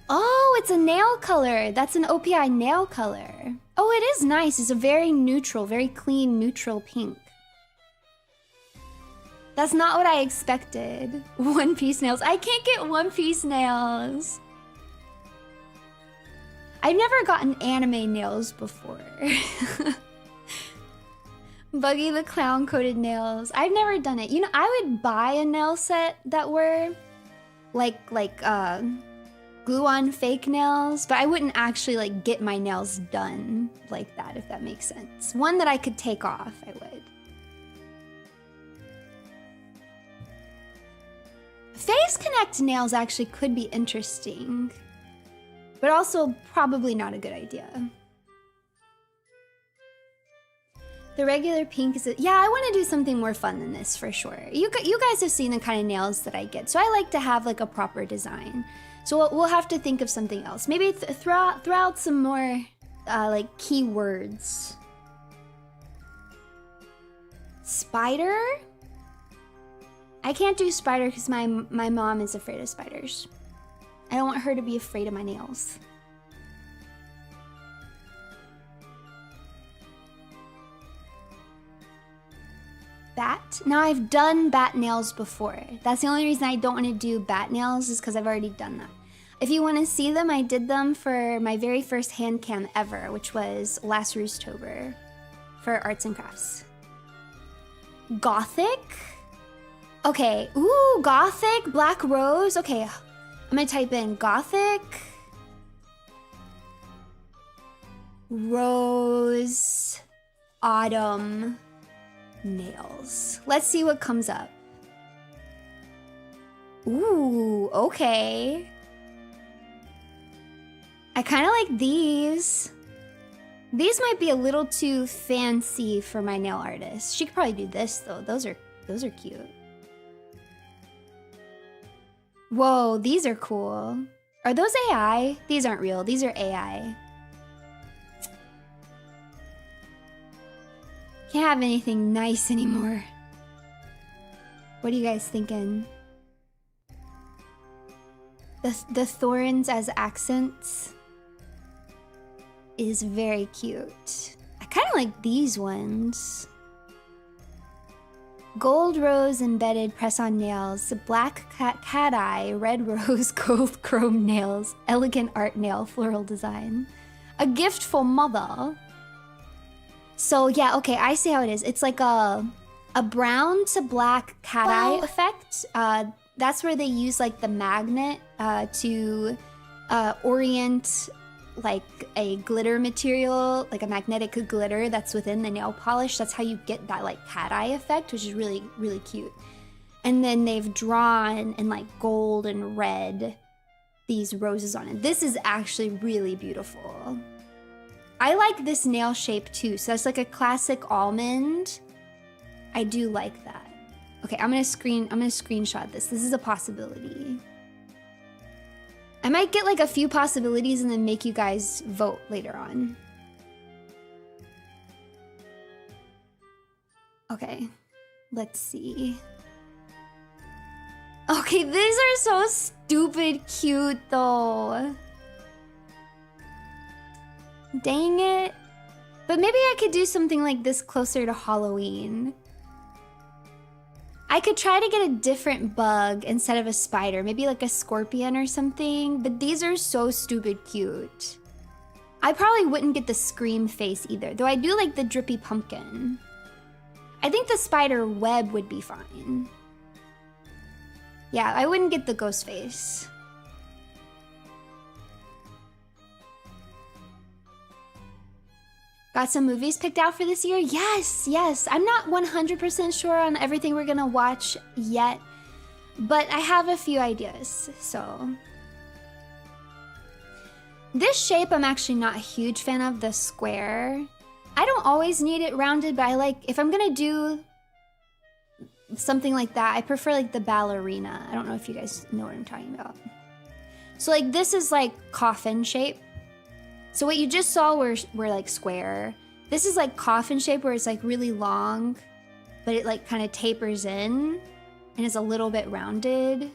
Oh, it's a nail color. That's an OPI nail color. Oh, it is nice. It's a very neutral, very clean, neutral pink. That's not what I expected. One Piece nails. I can't get One Piece nails. I've never gotten anime nails before. Buggy the Clown coated nails. I've never done it. You know, I would buy a nail set that were like glue-on fake nails, but I wouldn't actually like get my nails done like that, if that makes sense. One that I could take off, I would. Face Connect nails actually could be interesting, but also probably not a good idea. The regular pink is, yeah, I want to do something more fun than this for sure. You guys have seen the kind of nails that I get, so I like to have like a proper design. So we'll have to think of something else. Maybe throw out some more like keywords. Spider? I can't do spider because my mom is afraid of spiders. I don't want her to be afraid of my nails. Bat? Now I've done bat nails before. That's the only reason I don't want to do bat nails is because I've already done that. If you want to see them, I did them for my very first hand cam ever, which was last Roostober for arts and crafts. Gothic? Okay, ooh, Gothic, Black Rose. Okay, I'm gonna type in Gothic, Rose, Autumn, nails. Let's see what comes up. Ooh, okay. I kind of like these. These might be a little too fancy for my nail artist. She could probably do this though. Those are cute. Whoa, these are cool. Are those AI? These aren't real. These are AI. Can't have anything nice anymore. What are you guys thinking? The thorns as accents is very cute. I kind of like these ones. Gold rose embedded press-on nails, black cat eye, red rose, gold chrome nails, elegant art nail, floral design. A gift for mother. So yeah, okay, I see how it is. It's like a brown to black cat eye effect. That's where they use like the magnet to orient like a glitter material, like a magnetic glitter that's within the nail polish. That's how you get that like cat eye effect, which is really, really cute. And then they've drawn in like gold and red these roses on it. This is actually really beautiful. I like this nail shape too. So that's like a classic almond. I do like that. Okay, I'm gonna screenshot this. This is a possibility. I might get like a few possibilities and then make you guys vote later on. Okay, let's see. Okay, these are so stupid cute though. Dang it. But maybe I could do something like this closer to Halloween. I could try to get a different bug instead of a spider, maybe like a scorpion or something, but these are so stupid cute. I probably wouldn't get the scream face either, though I do like the drippy pumpkin. I think the spider web would be fine. Yeah, I wouldn't get the ghost face. Got some movies picked out for this year? Yes, yes. I'm not 100% sure on everything we're gonna watch yet, but I have a few ideas, so. This shape I'm actually not a huge fan of, the square. I don't always need it rounded, but I like, if I'm gonna do something like that, I prefer like the ballerina. I don't know if you guys know what I'm talking about. So like this is like coffin shape. So what you just saw were like square. This is like coffin shape where it's like really long, but it like kind of tapers in and is a little bit rounded.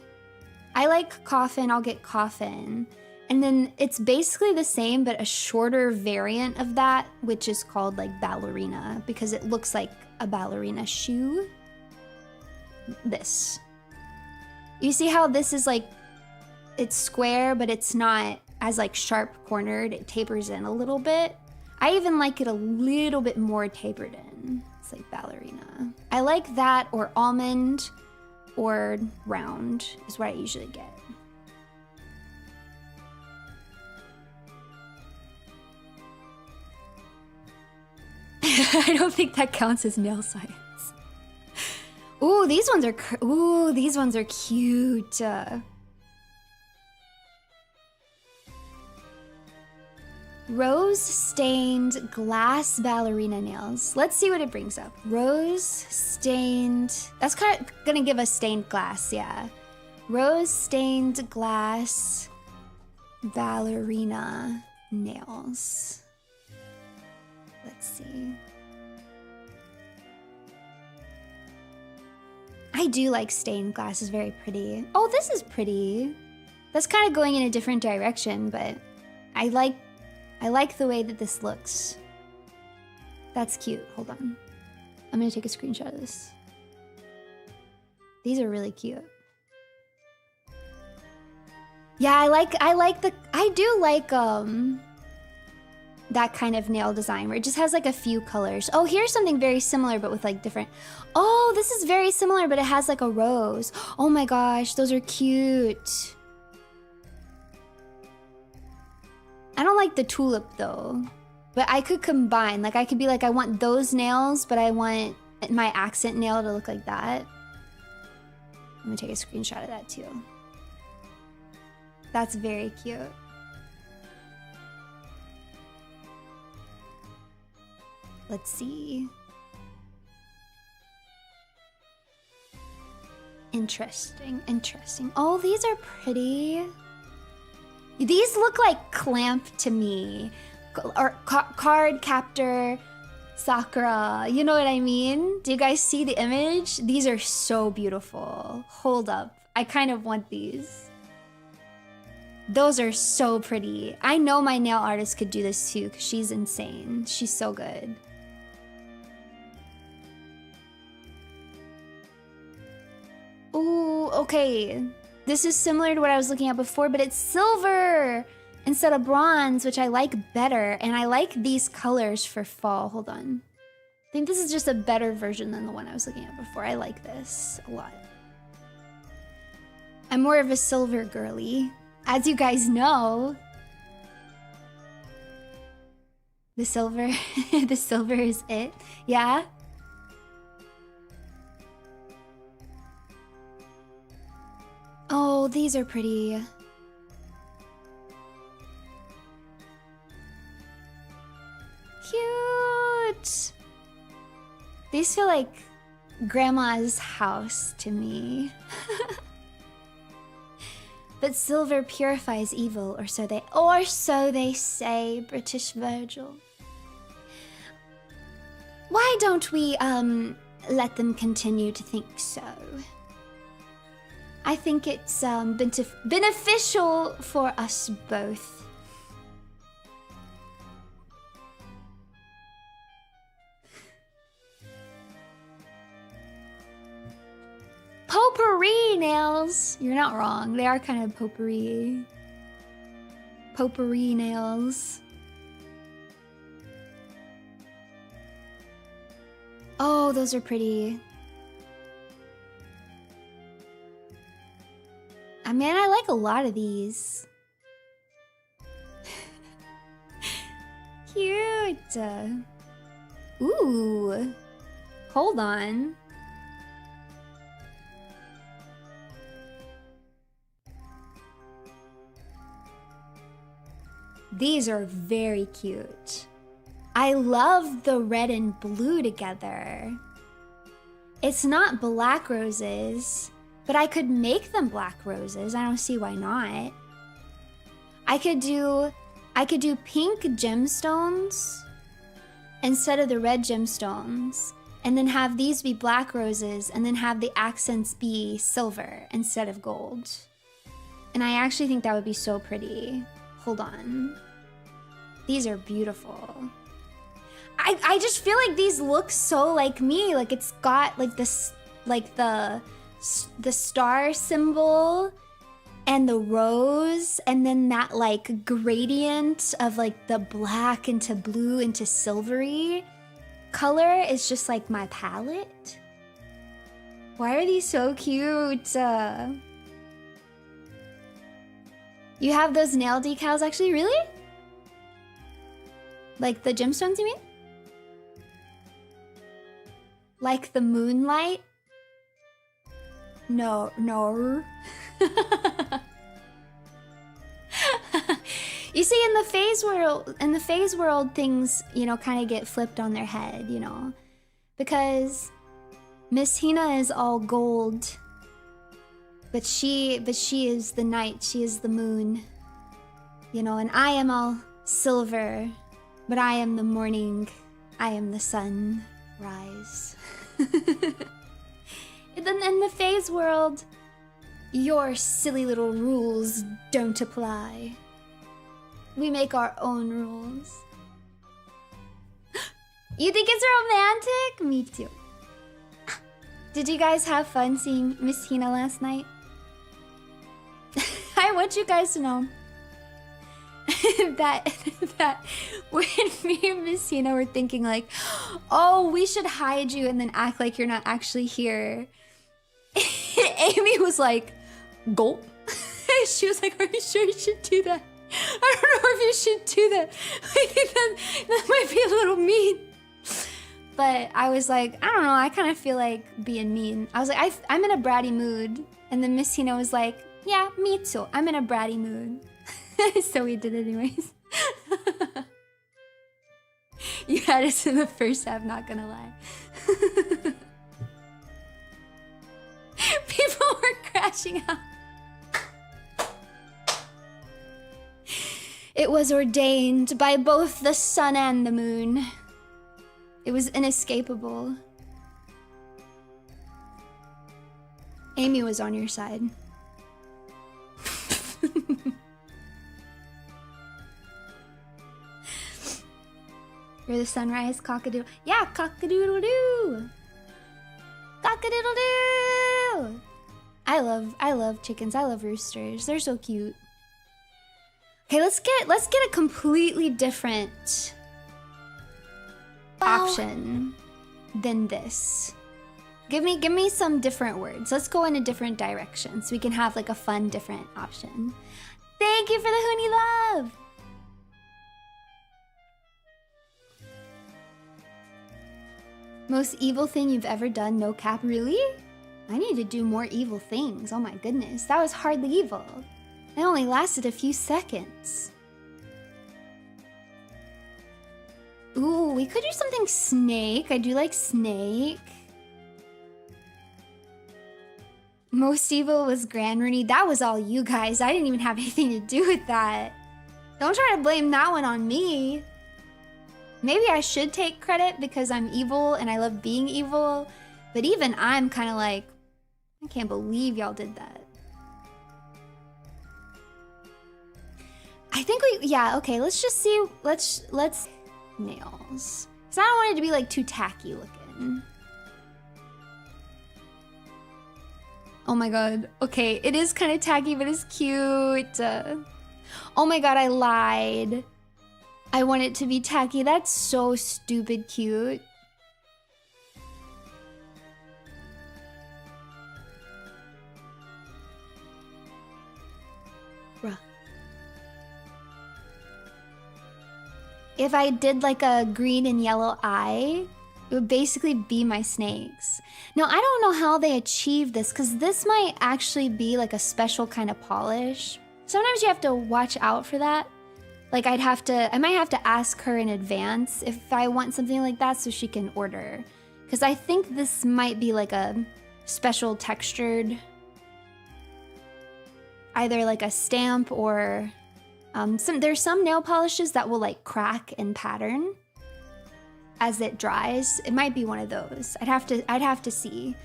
I like coffin, I'll get coffin. And then it's basically the same, but a shorter variant of that, which is called like ballerina, because it looks like a ballerina shoe. This. You see how this is like, it's square, but it's not as like sharp cornered. It tapers in a little bit. I even like it a little bit more tapered in. It's like ballerina. I like that, or almond, or round is what I usually get. I don't think that counts as nail science. Ooh, these ones are cute. Rose-stained glass ballerina nails. Let's see what it brings up. Rose-stained... That's kind of gonna give us stained glass, yeah. Rose-stained glass ballerina nails. Let's see. I do like stained glass, it's very pretty. Oh, this is pretty. That's kind of going in a different direction, but I like the way that this looks. That's cute. Hold on. I'm gonna take a screenshot of this. These are really cute. Yeah, I do like that kind of nail design where it just has like a few colors. Oh, here's something very similar but with like different. Oh, this is very similar but it has like a rose. Oh my gosh, those are cute. I don't like the tulip though, but I could combine. Like I could be like, I want those nails, but I want my accent nail to look like that. I'm gonna take a screenshot of that too. That's very cute. Let's see. Interesting, interesting. Oh, these are pretty. These look like clamp to me. Or card captor Sakura. You know what I mean? Do you guys see the image? These are so beautiful. Hold up. I kind of want these. Those are so pretty. I know my nail artist could do this too because she's insane. She's so good. Ooh, okay. This is similar to what I was looking at before, but it's silver instead of bronze, which I like better. And I like these colors for fall. Hold on. I think this is just a better version than the one I was looking at before. I like this a lot. I'm more of a silver girly. As you guys know, the silver, the silver is it. Yeah? Oh, these are pretty. Cute. These feel like grandma's house to me. But silver purifies evil, or so they say, British Virgil. Why don't we, let them continue to think so? I think it's beneficial for us both. Potpourri nails! You're not wrong. They are kind of potpourri. Potpourri nails. Oh, those are pretty. I mean, I like a lot of these. Cute. Ooh. Hold on. These are very cute. I love the red and blue together. It's not black roses, but I could make them black roses. I don't see why not. I I could do pink gemstones instead of the red gemstones, and then have these be black roses, and then have the accents be silver instead of gold. And I actually think that would be so pretty. Hold on. These are beautiful. I just feel like these look so like me. Like it's got like this, like the star symbol and the rose, and then that like gradient of like the black into blue into silvery color is just like my palette. Why are these so cute? You have those nail decals actually? Really? Like the gemstones, you mean? Like the moonlight? No. You see, in the phase world, things, you know, kind of get flipped on their head, you know, because Miss Hina is all gold, but she is the night, she is the moon, you know, and I am all silver, but I am the morning, I am the sunrise. And then in the phase world, your silly little rules don't apply. We make our own rules. You think it's romantic? Me too. Did you guys have fun seeing Miss Hina last night? I want you guys to know that when me and Miss Hina were thinking like, oh, we should hide you and then act like you're not actually here. Amy was like, gulp. She was like, are you sure you should do that? I don't know if you should do that. I think that might be a little mean. But I was like, I don't know, I kind of feel like being mean. I was like, I'm in a bratty mood. And then Miss Hina was like, yeah, me too. I'm in a bratty mood. So we did it anyways. You had us in the first half, not gonna lie. People were crashing out. It was ordained by both the sun and the moon. It was inescapable. Amy was on your side. You're the sunrise cockadoodle. Yeah, cockadoodle-doo. Cockadoodle-doo. I love chickens. I love roosters. They're so cute. Okay, let's get a completely different option than this. Give me some different words. Let's go in a different direction so we can have like a fun different option. Thank you for the Hoonie love. Most evil thing you've ever done, no cap, really? I need to do more evil things. Oh my goodness, that was hardly evil. It only lasted a few seconds. Ooh, we could do something snake. I do like snake. Most evil was Grand Rooney. That was all you guys. I didn't even have anything to do with that. Don't try to blame that one on me. Maybe I should take credit because I'm evil and I love being evil. But even I'm kind of like, I can't believe y'all did that. I think yeah, okay, let's just see, let's nails. Because I don't want it to be like too tacky looking. Oh my god, okay, it is kind of tacky, but it's cute. Oh my god, I lied. I want it to be tacky. That's so stupid cute. Bruh. If I did like a green and yellow eye, it would basically be my snakes. Now, I don't know how they achieved this, because this might actually be like a special kind of polish. Sometimes you have to watch out for that. Like I might have to ask her in advance if I want something like that so she can order. Because I think this might be like a special textured, either like a stamp or There's some nail polishes that will like crack and pattern as it dries. It might be one of those. I'd have to see.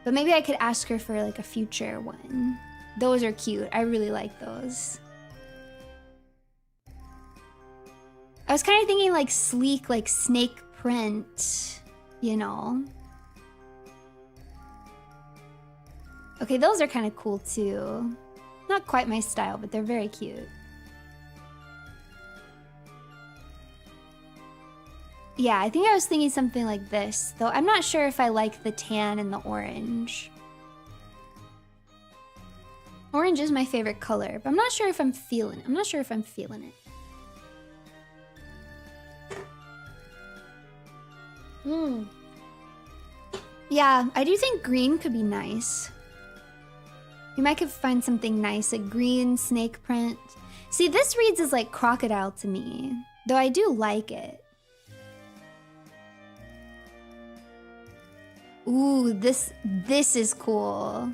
But maybe I could ask her for like a future one. Those are cute. I really like those. I was kind of thinking like sleek, like snake print, you know. Okay, those are kind of cool too. Not quite my style, but they're very cute. Yeah, I think I was thinking something like this, though I'm not sure if I like the tan and the orange. Orange is my favorite color, but I'm not sure if I'm feeling it. Yeah, I do think green could be nice. You might could find something nice, like green snake print. See, this reads as like crocodile to me, though I do like it. Ooh, this is cool.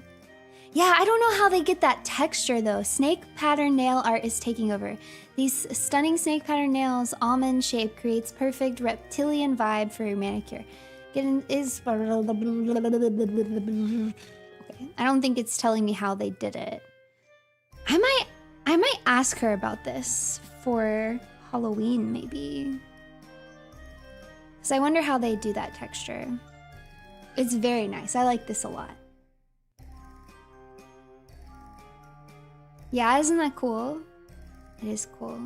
Yeah, I don't know how they get that texture though. Snake pattern nail art is taking over. These stunning snake pattern nails, almond shape, creates perfect reptilian vibe for your manicure. Okay, I don't think it's telling me how they did it. I might ask her about this for Halloween maybe. Because I wonder how they do that texture. It's very nice. I like this a lot. Yeah, isn't that cool? It is cool.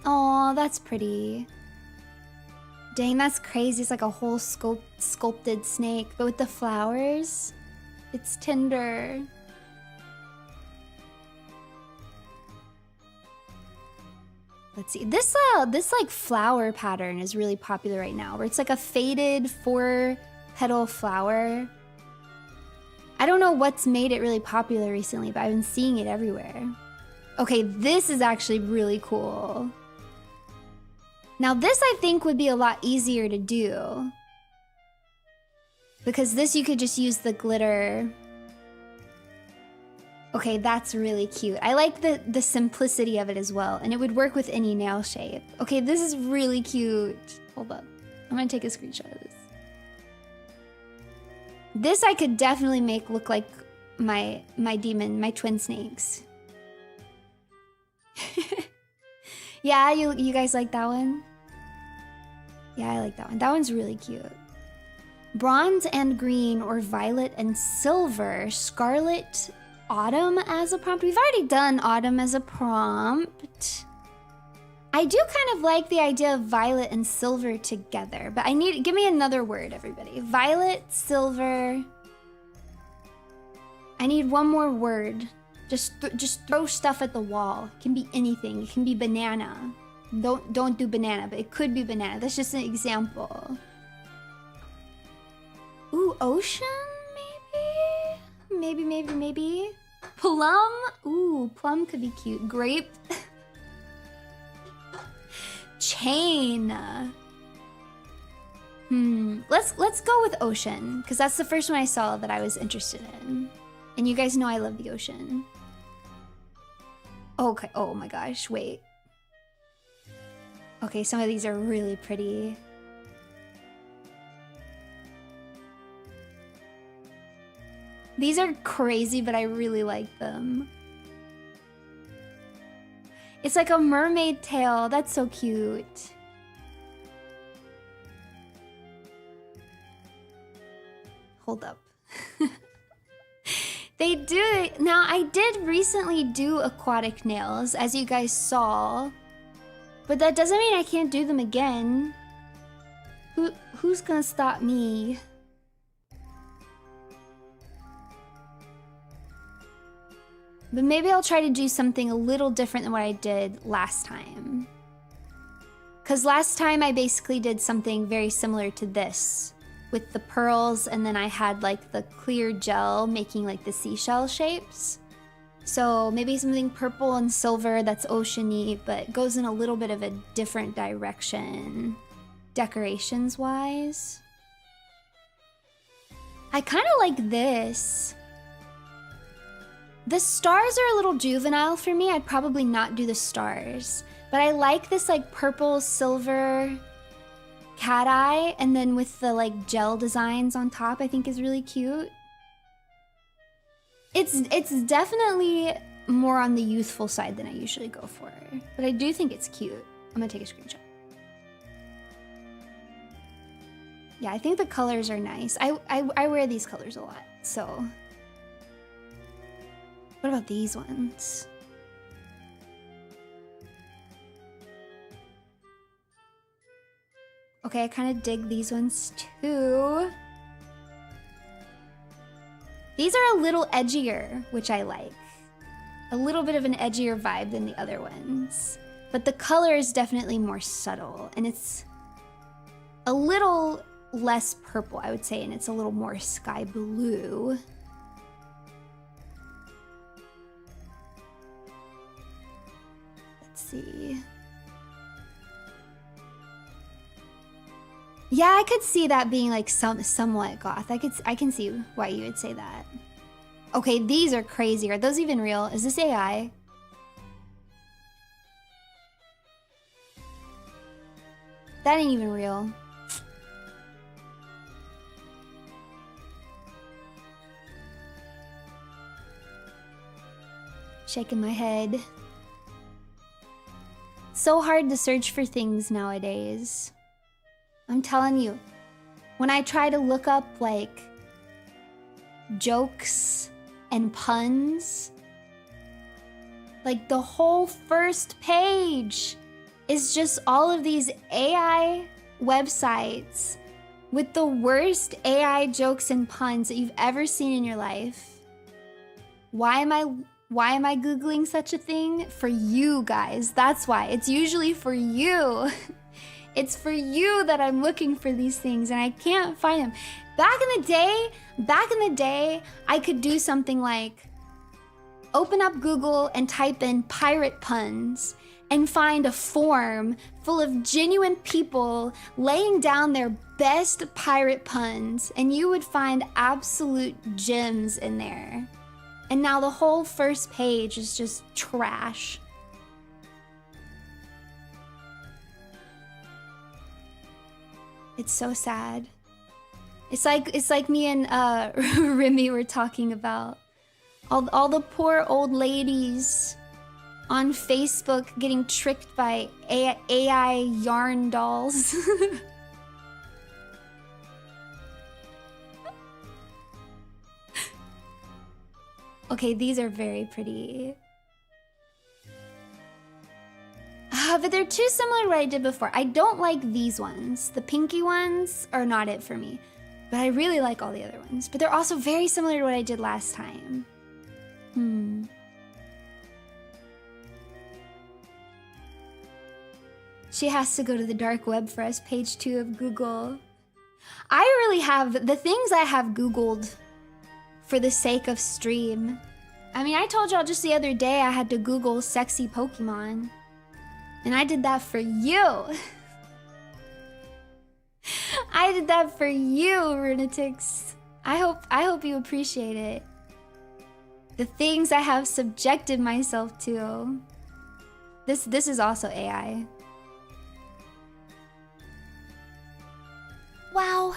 Oh, that's pretty. Dang, that's crazy. It's like a whole sculpted snake, but with the flowers. It's tender. Let's see. This like flower pattern is really popular right now, where it's like a faded 4-petal flower. I don't know what's made it really popular recently, but I've been seeing it everywhere. Okay, this is actually really cool. Now this I think would be a lot easier to do. Because this you could just use the glitter. Okay, that's really cute. I like the simplicity of it as well, and it would work with any nail shape. Okay, this is really cute. Hold up. I'm gonna take a screenshot of this. This I could definitely make look like my demon, my twin snakes. Yeah, you guys like that one? Yeah, I like that one. That one's really cute. Bronze and green, or violet and silver, scarlet, autumn as a prompt. We've already done autumn as a prompt. I do kind of like the idea of violet and silver together, but give me another word, everybody. Violet, silver. I need one more word. Just throw stuff at the wall. It can be anything. It can be banana. Don't do banana, but it could be banana. That's just an example. Ooh, ocean, maybe? Maybe. Plum? Ooh, plum could be cute. Grape? Chain. Let's go with ocean, because that's the first one I saw that I was interested in. And you guys know I love the ocean. Okay, oh my gosh, wait. Okay, some of these are really pretty. These are crazy, but I really like them. It's like a mermaid tail. That's so cute. Hold up. They do it. Now, I did recently do aquatic nails, as you guys saw. But that doesn't mean I can't do them again. Who's gonna stop me? But maybe I'll try to do something a little different than what I did last time. Because last time I basically did something very similar to this. With the pearls, and then I had like the clear gel making like the seashell shapes. So maybe something purple and silver that's oceany, but goes in a little bit of a different direction, decorations-wise. I kind of like this. The stars are a little juvenile for me. I'd probably not do the stars. But I like this like purple silver cat eye, and then with the like gel designs on top, I think is really cute. It's definitely more on the youthful side than I usually go for, but I do think it's cute. I'm gonna take a screenshot. Yeah, I think the colors are nice. I wear these colors a lot, so. What about these ones? Okay, I kind of dig these ones too. These are a little edgier, which I like. A little bit of an edgier vibe than the other ones. But the color is definitely more subtle, and it's a little less purple, I would say, and it's a little more sky blue. Let's see. Yeah, I could see that being like somewhat goth. I can see why you would say that. Okay, these are crazy. Are those even real? Is this AI? That ain't even real. Shaking my head. So hard to search for things nowadays. I'm telling you, when I try to look up like jokes and puns, like the whole first page is just all of these AI websites with the worst AI jokes and puns that you've ever seen in your life. Why am I Googling such a thing? For you guys. That's why. It's usually for you. It's for you that I'm looking for these things and I can't find them. Back in the day, I could do something like open up Google and type in pirate puns and find a forum full of genuine people laying down their best pirate puns, and you would find absolute gems in there. And now the whole first page is just trash. It's so sad. It's like me and Remy were talking about. All the poor old ladies on Facebook getting tricked by AI yarn dolls. Okay, these are very pretty. But they're too similar to what I did before. I don't like these ones. The pinky ones are not it for me. But I really like all the other ones. But they're also very similar to what I did last time. She has to go to the dark web for us, page 2 of Google. I really have, the things I have Googled for the sake of stream. I mean, I told y'all just the other day I had to Google sexy Pokemon. And I did that for you. I did that for you, Runetics. I hope you appreciate it. The things I have subjected myself to. This is also AI. Wow.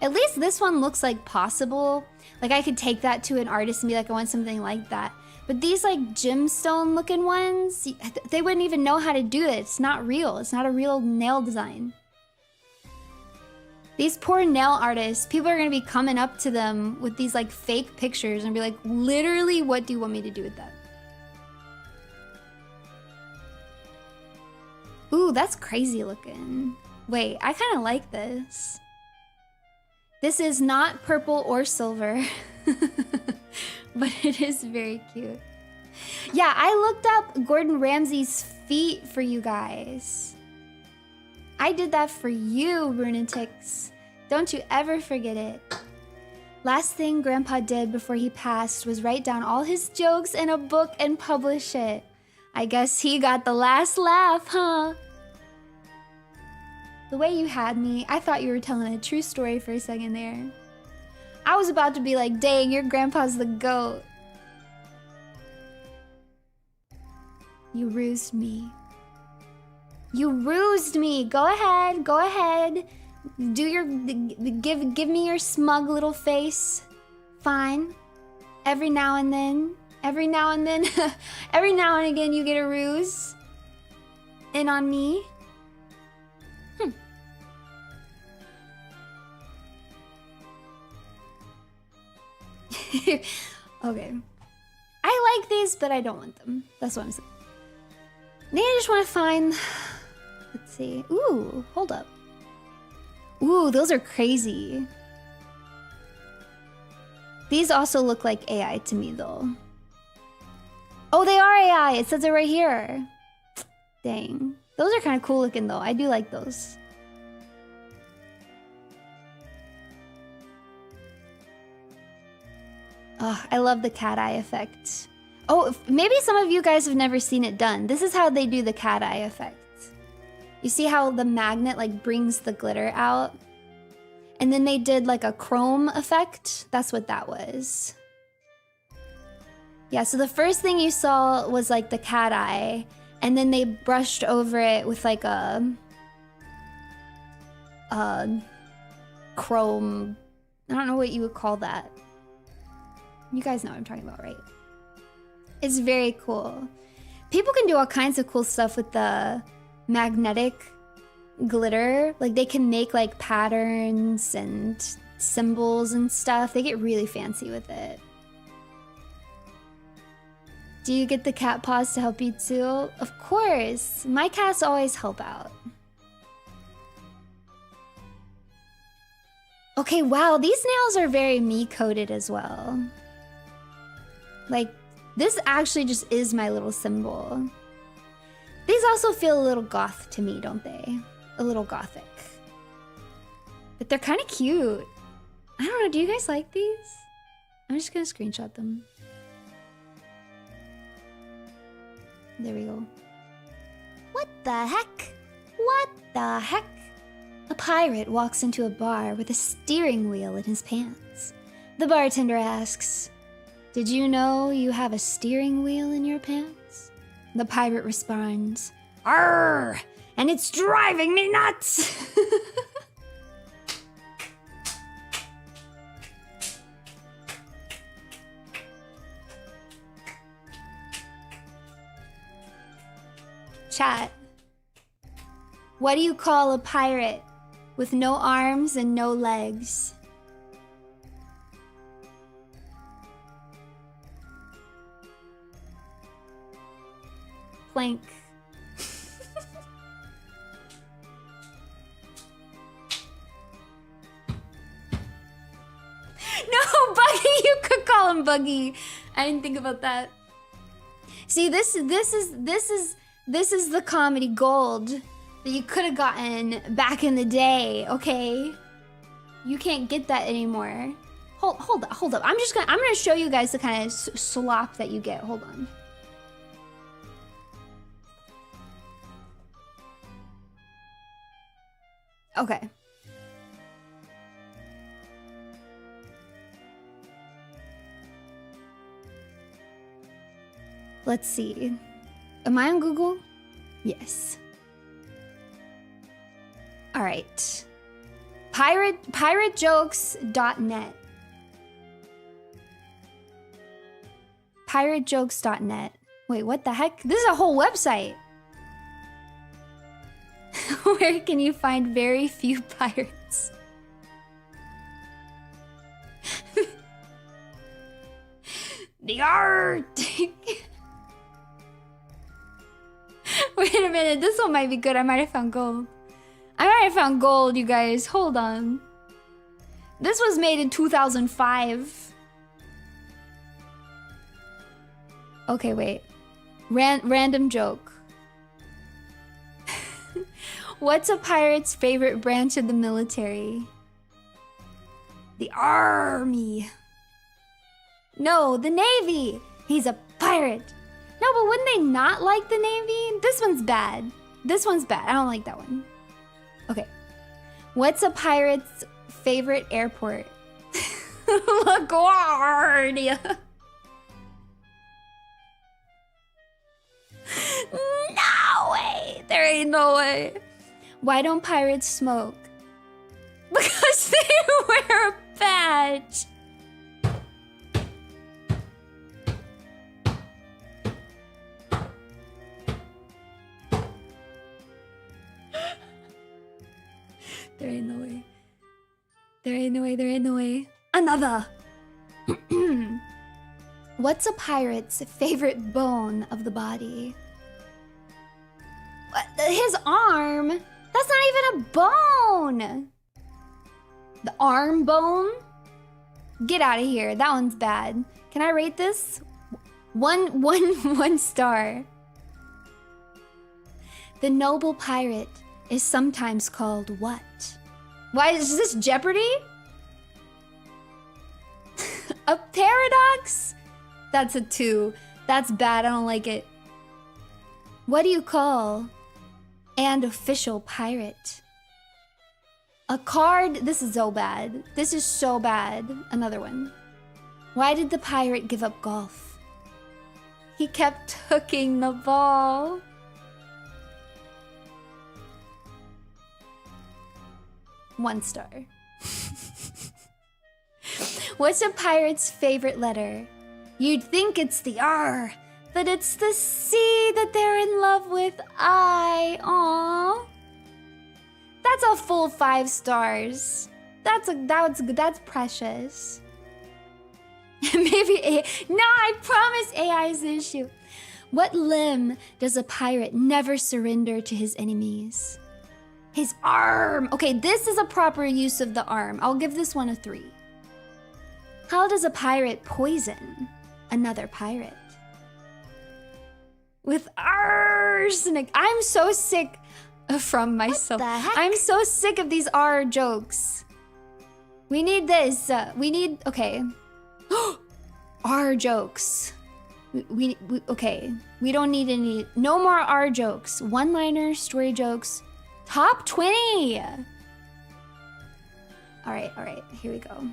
At least this one looks like possible. Like I could take that to an artist and be like, I want something like that. But these like gemstone looking ones, they wouldn't even know how to do it. It's not real. It's not a real nail design. These poor nail artists, people are gonna be coming up to them with these like fake pictures and be like, literally, what do you want me to do with that? Ooh, that's crazy looking. Wait, I kind of like this. This is not purple or silver, but it is very cute. Yeah, I looked up Gordon Ramsay's feet for you guys. I did that for you, Runetics. Don't you ever forget it. Last thing Grandpa did before he passed was write down all his jokes in a book and publish it. I guess he got the last laugh, huh? The way you had me, I thought you were telling a true story for a second there. I was about to be like, dang, your grandpa's the GOAT. You rused me. You rused me. Go ahead. Go ahead. Do your... Give me your smug little face. Fine. Every now and then. Every now and then. Every now and again you get a ruse. In on me. Okay. I like these, but I don't want them. That's what I'm saying. Maybe I just want to find... Let's see. Ooh, hold up. Ooh, those are crazy. These also look like AI to me, though. Oh, they are AI. It says it right here. Dang. Those are kind of cool looking, though. I do like those. Oh, I love the cat eye effect. Oh, maybe some of you guys have never seen it done. This is how they do the cat eye effect. You see how the magnet like brings the glitter out? And then they did like a chrome effect. That's what that was. Yeah, so the first thing you saw was like the cat eye. And then they brushed over it with like a chrome. I don't know what you would call that. You guys know what I'm talking about, right? It's very cool. People can do all kinds of cool stuff with the magnetic glitter. Like they can make like patterns and symbols and stuff. They get really fancy with it. Do you get the cat paws to help you too? Of course. My cats always help out. Okay, wow. These nails are very me-coded as well. Like, this actually just is my little symbol. These also feel a little goth to me, don't they? A little gothic. But they're kind of cute. I don't know, do you guys like these? I'm just gonna screenshot them. There we go. What the heck? What the heck? A pirate walks into a bar with a steering wheel in his pants. The bartender asks, "Did you know you have a steering wheel in your pants?" The pirate responds, "Arr! And it's driving me nuts!" Chat. What do you call a pirate with no arms and no legs? Plank. No, Buggy, you could call him Buggy. I didn't think about that. See, this is the comedy gold that you could have gotten back in the day, okay? You can't get that anymore. Hold up. I'm gonna show you guys the kind of slop that you get. Hold on. Okay. Let's see. Am I on Google? Yes. All right. Piratejokes.net. Piratejokes.net. Wait, what the heck? This is a whole website. Where can you find very few pirates? The Arctic. Wait a minute, this one might be good. I might have found gold. I might have found gold, you guys. Hold on. This was made in 2005. Okay, wait. Random joke. What's a pirate's favorite branch of the military? The Army. No, the Navy. He's a pirate. No, but wouldn't they not like the Navy? This one's bad. This one's bad. I don't like that one. Okay. What's a pirate's favorite airport? LaGuardia. No way. There ain't no way. Why don't pirates smoke? Because they wear a badge. There ain't no way. There ain't no way, there ain't no way. Another! What's a pirate's favorite bone of the body? What? His arm? That's not even a bone! The arm bone? Get out of here, that one's bad. Can I rate this? One star. The noble pirate is sometimes called what? Why is this Jeopardy? A paradox? That's a 2. That's bad, I don't like it. What do you call an official pirate? A card, this is so bad. This is so bad. Another one. Why did the pirate give up golf? He kept hooking the ball. One star. What's a pirate's favorite letter? You'd think it's the R, but it's the C that they're in love with. Aww. That's a full 5 stars. That's precious. Maybe A. No, I promise AI is the issue. What limb does a pirate never surrender to his enemies? His arm. Okay, this is a proper use of the arm. I'll give this one a 3. How does a pirate poison another pirate? With arsenic. I'm so sick from myself. What the heck? I'm so sick of these R jokes. We need this. Okay. R jokes. Okay. We don't need any. No more R jokes. One-liner story jokes. Top 20. All right. Here we go.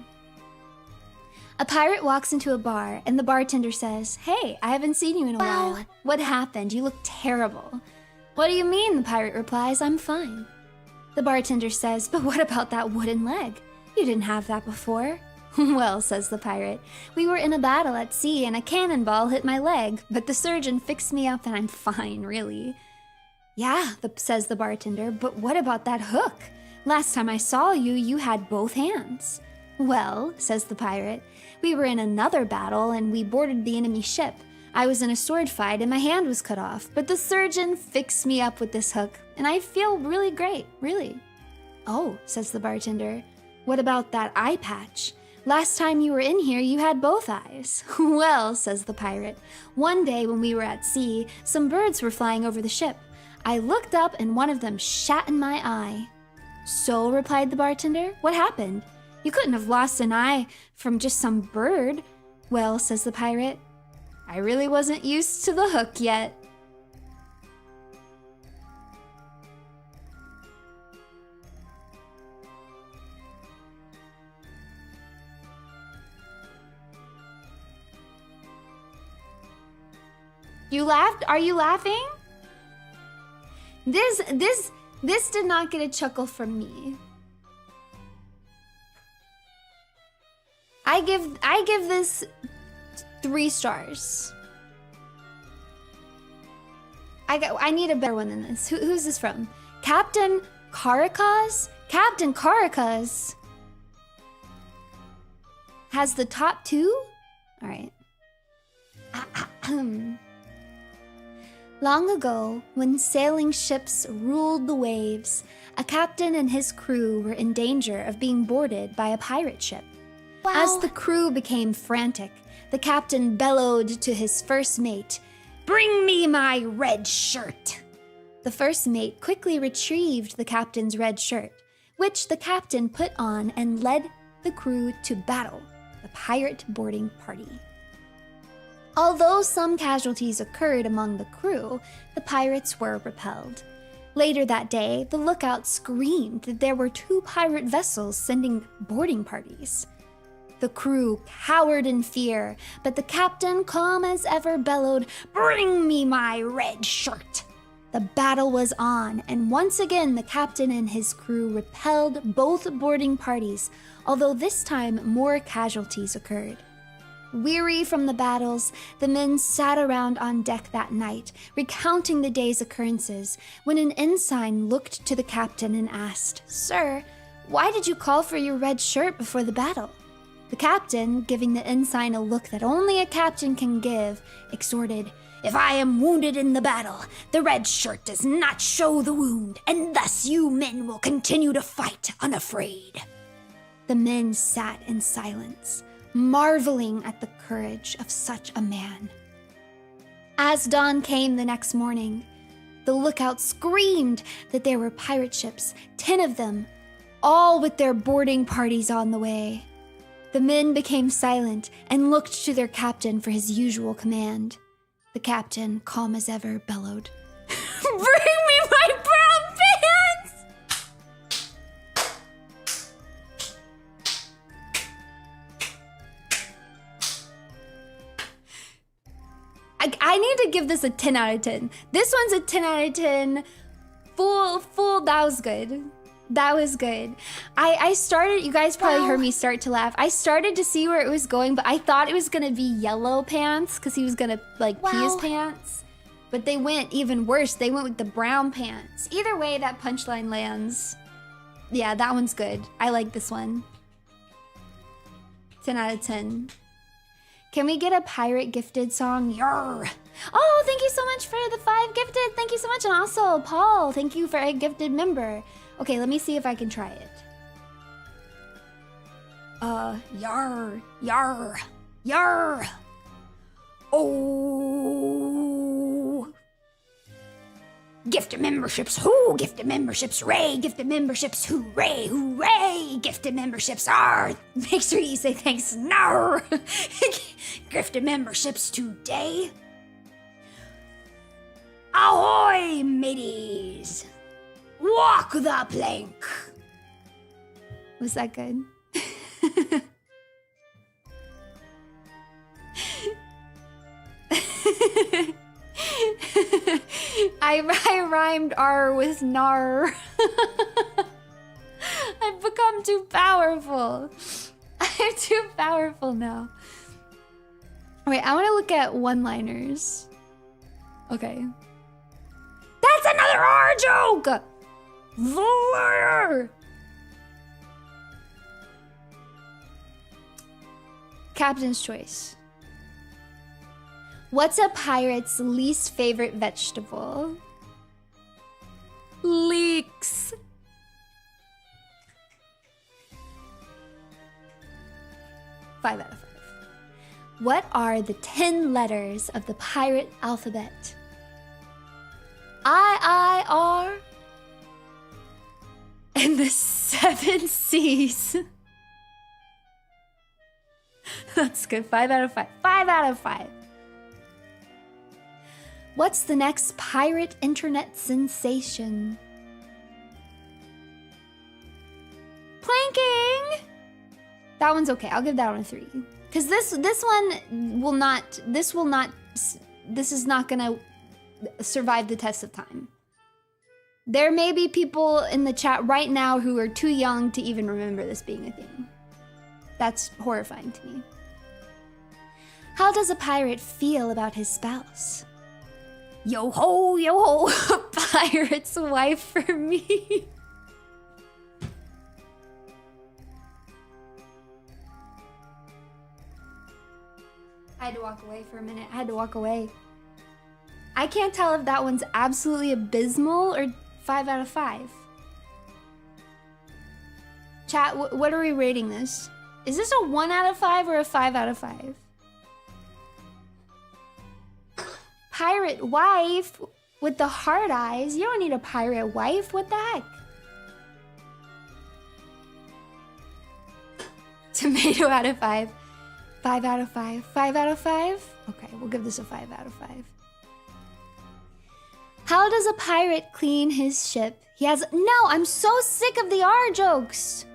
A pirate walks into a bar and the bartender says, "Hey, I haven't seen you in a while. What happened? You look terrible." "What do you mean?" the pirate replies. "I'm fine." The bartender says, "But what about that wooden leg? You didn't have that before." "Well," says the pirate, "we were in a battle at sea and a cannonball hit my leg, but the surgeon fixed me up and I'm fine, really." "Yeah," says the bartender, "but what about that hook? Last time I saw you, you had both hands." "Well," says the pirate, "we were in another battle and we boarded the enemy ship. I was in a sword fight and my hand was cut off, but the surgeon fixed me up with this hook, and I feel really great, really." "Oh," says the bartender, "what about that eye patch? Last time you were in here, you had both eyes." "Well," says the pirate, "one day when we were at sea, some birds were flying over the ship. I looked up and one of them shat in my eye." "So," replied the bartender, "what happened? You couldn't have lost an eye from just some bird." "Well," says the pirate, "I really wasn't used to the hook yet." You laughed? Are you laughing? This did not get a chuckle from me. I give this 3 stars. I need a better one than this. Who's this from? Captain Caracas? Captain Caracas has the top 2? All right. Long ago, when sailing ships ruled the waves, a captain and his crew were in danger of being boarded by a pirate ship. Wow. As the crew became frantic, the captain bellowed to his first mate, "Bring me my red shirt!" The first mate quickly retrieved the captain's red shirt, which the captain put on and led the crew to battle, the pirate boarding party. Although some casualties occurred among the crew, the pirates were repelled. Later that day, the lookout screamed that there were 2 pirate vessels sending boarding parties. The crew cowered in fear, but the captain, calm as ever, bellowed, "Bring me my red shirt!" The battle was on, and once again the captain and his crew repelled both boarding parties, although this time more casualties occurred. Weary from the battles, the men sat around on deck that night, recounting the day's occurrences, when an ensign looked to the captain and asked, "Sir, why did you call for your red shirt before the battle?" The captain, giving the ensign a look that only a captain can give, exhorted, "If I am wounded in the battle, the red shirt does not show the wound, and thus you men will continue to fight unafraid." The men sat in silence, marveling at the courage of such a man. As dawn came the next morning, the lookout screamed that there were pirate ships, 10 of them, all with their boarding parties on the way. The men became silent and looked to their captain for his usual command. The captain, calm as ever, bellowed, "Bring me my brown pants!" I need to give this a 10 out of 10. This one's a 10 out of 10. Full, that was good. That was good. I started, you guys probably heard me start to laugh. I started to see where it was going, but I thought it was gonna be yellow pants because he was gonna like pee his pants. But they went even worse. They went with the brown pants. Either way, that punchline lands. Yeah, that one's good. I like this one. 10 out of 10. Can we get a pirate gifted song? Yarr! Oh, thank you so much for the 5 gifted. Thank you so much. And also, Paul, thank you for a gifted member. Okay, let me see if I can try it. Yarr, yarr, yarr. Oh. Gifted memberships, whoo! Gifted memberships, ray! Gifted memberships, hooray, hooray! Gifted memberships are. Make sure you say thanks, no! Gifted memberships today. Ahoy, mateys! Walk the plank! Was that good? I rhymed R with nar. I've become too powerful. I'm too powerful now. Wait, I want to look at one-liners. Okay. That's another R joke! Liar! Captain's choice. What's a pirate's least favorite vegetable? Leeks. Five out of 5. What are the 10 letters of the pirate alphabet? I-I-R and the 7 C's. That's good. 5 out of 5. 5 out of 5. What's the next pirate internet sensation? Planking! That one's okay. I'll give that one a 3. Because this is not gonna survive the test of time. There may be people in the chat right now who are too young to even remember this being a thing. That's horrifying to me. How does a pirate feel about his spouse? Yo ho, pirate's wife for me. I had to walk away for a minute. I had to walk away. I can't tell if that one's absolutely abysmal or 5 out of 5. Chat, what are we rating this? Is this a 1 out of 5 or a 5 out of 5? Pirate wife with the hard eyes. You don't need a pirate wife. What the heck? Tomato out of 5. 5 out of 5. 5 out of 5? Okay, we'll give this a 5 out of 5. How does a pirate clean his ship? He has... No, I'm so sick of the R jokes.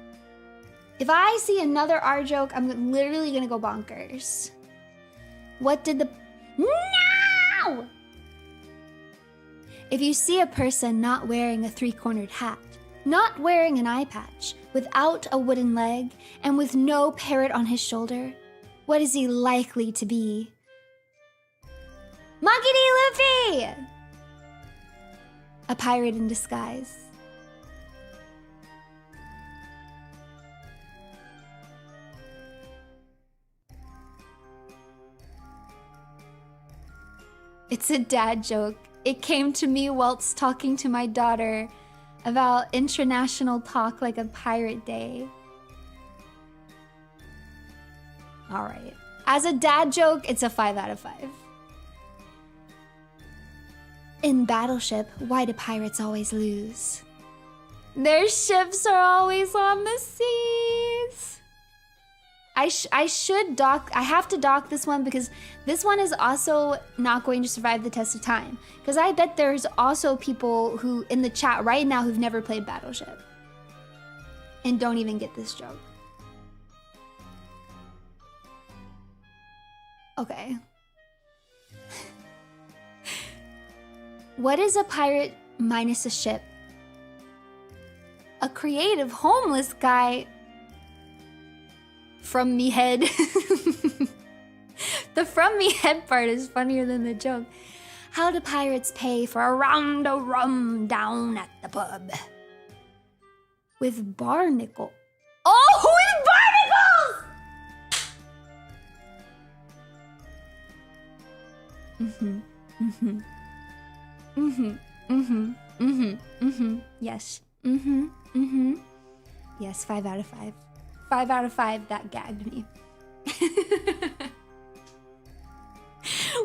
If I see another R joke, I'm literally gonna go bonkers. What did the... No! If you see a person not wearing a three-cornered hat, not wearing an eye patch, without a wooden leg, and with no parrot on his shoulder, what is he likely to be? Monkey D. Luffy! A pirate in disguise. It's a dad joke. It came to me whilst talking to my daughter about international talk like a pirate day. All right. As a dad joke, it's a 5 out of 5. In Battleship, why do pirates always lose? Their ships are always on the seas. I should dock. I have to dock this one because this one is also not going to survive the test of time. Because I bet there's also people who in the chat right now who've never played Battleship and don't even get this joke. Okay. What is a pirate minus a ship? A creative homeless guy. From me head. The from me head part is funnier than the joke. How do pirates pay for a round of rum down at the pub? With barnacle. Oh, with barnacles! Yes. Yes, 5 out of 5. 5 out of 5, that gagged me.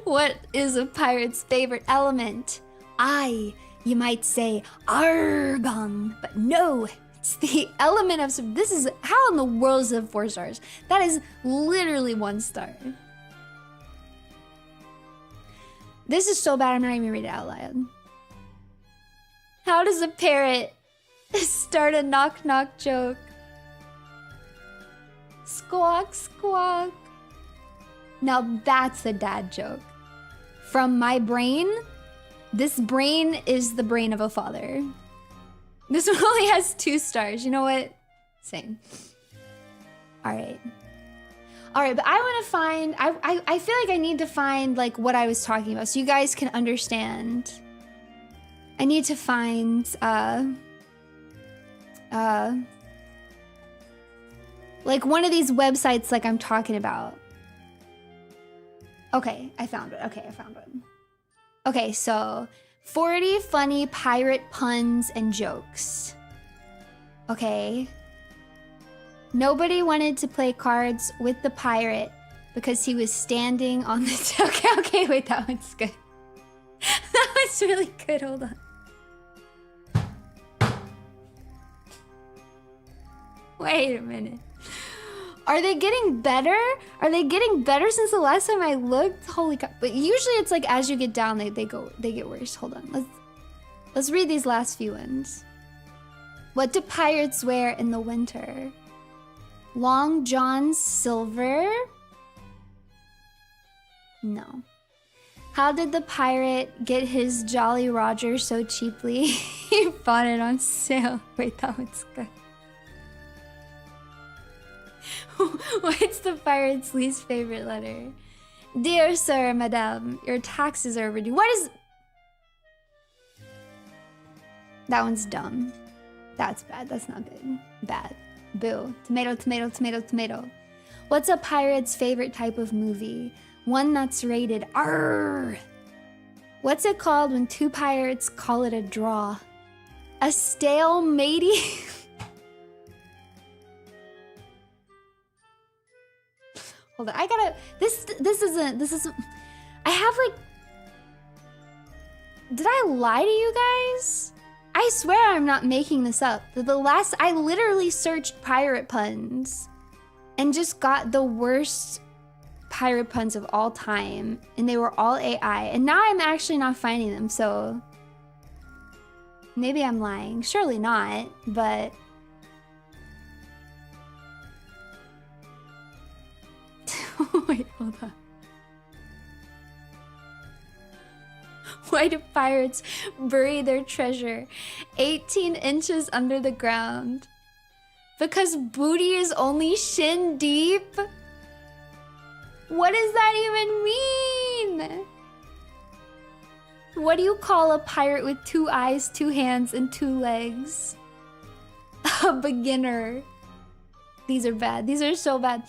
What is a pirate's favorite element? You might say argon, but no, it's the element of... This is... How in the world is it 4 stars? That is literally 1 star. This is so bad, I'm not even reading it out loud. How does a parrot start a knock-knock joke? Squawk, squawk. Now that's a dad joke. From my brain, this brain is the brain of a father. This one only has 2 stars. You know what? Same. All right. All right, but I want to find... I feel like I need to find like what I was talking about so you guys can understand. I need to find... like one of these websites like I'm talking about. Okay, I found it. Okay, I found one. Okay, so 40 funny pirate puns and jokes. Okay. Nobody wanted to play cards with the pirate because he was standing on the... Okay, wait, that one's good. That one's really good, hold on. Wait a minute. Are they getting better? Are they getting better since the last time I looked? Holy cow. But usually it's like as you get down, they get worse. Hold on. Let's read these last few ones. What do pirates wear in the winter? Long John Silver? No. How did the pirate get his Jolly Roger so cheaply? He bought it on sale. Wait, that one's good. What's the pirate's least favorite letter? Dear sir, madame, your taxes are overdue. What is... That one's dumb. That's bad. That's not good. Bad. Boo. Tomato, tomato, tomato, tomato. What's a pirate's favorite type of movie? One that's rated R. What's it called when 2 pirates call it a draw? A stale matey? Hold on, I gotta... This isn't... I have like... Did I lie to you guys? I swear I'm not making this up. I literally searched pirate puns and just got the worst pirate puns of all time, and they were all AI, and now I'm actually not finding them, so maybe I'm lying. Surely not, but Wait, hold on. Why do pirates bury their treasure 18 inches under the ground? Because booty is only shin deep? What does that even mean? What do you call a pirate with 2 eyes, 2 hands, and 2 legs? A beginner. These are bad. These are so bad.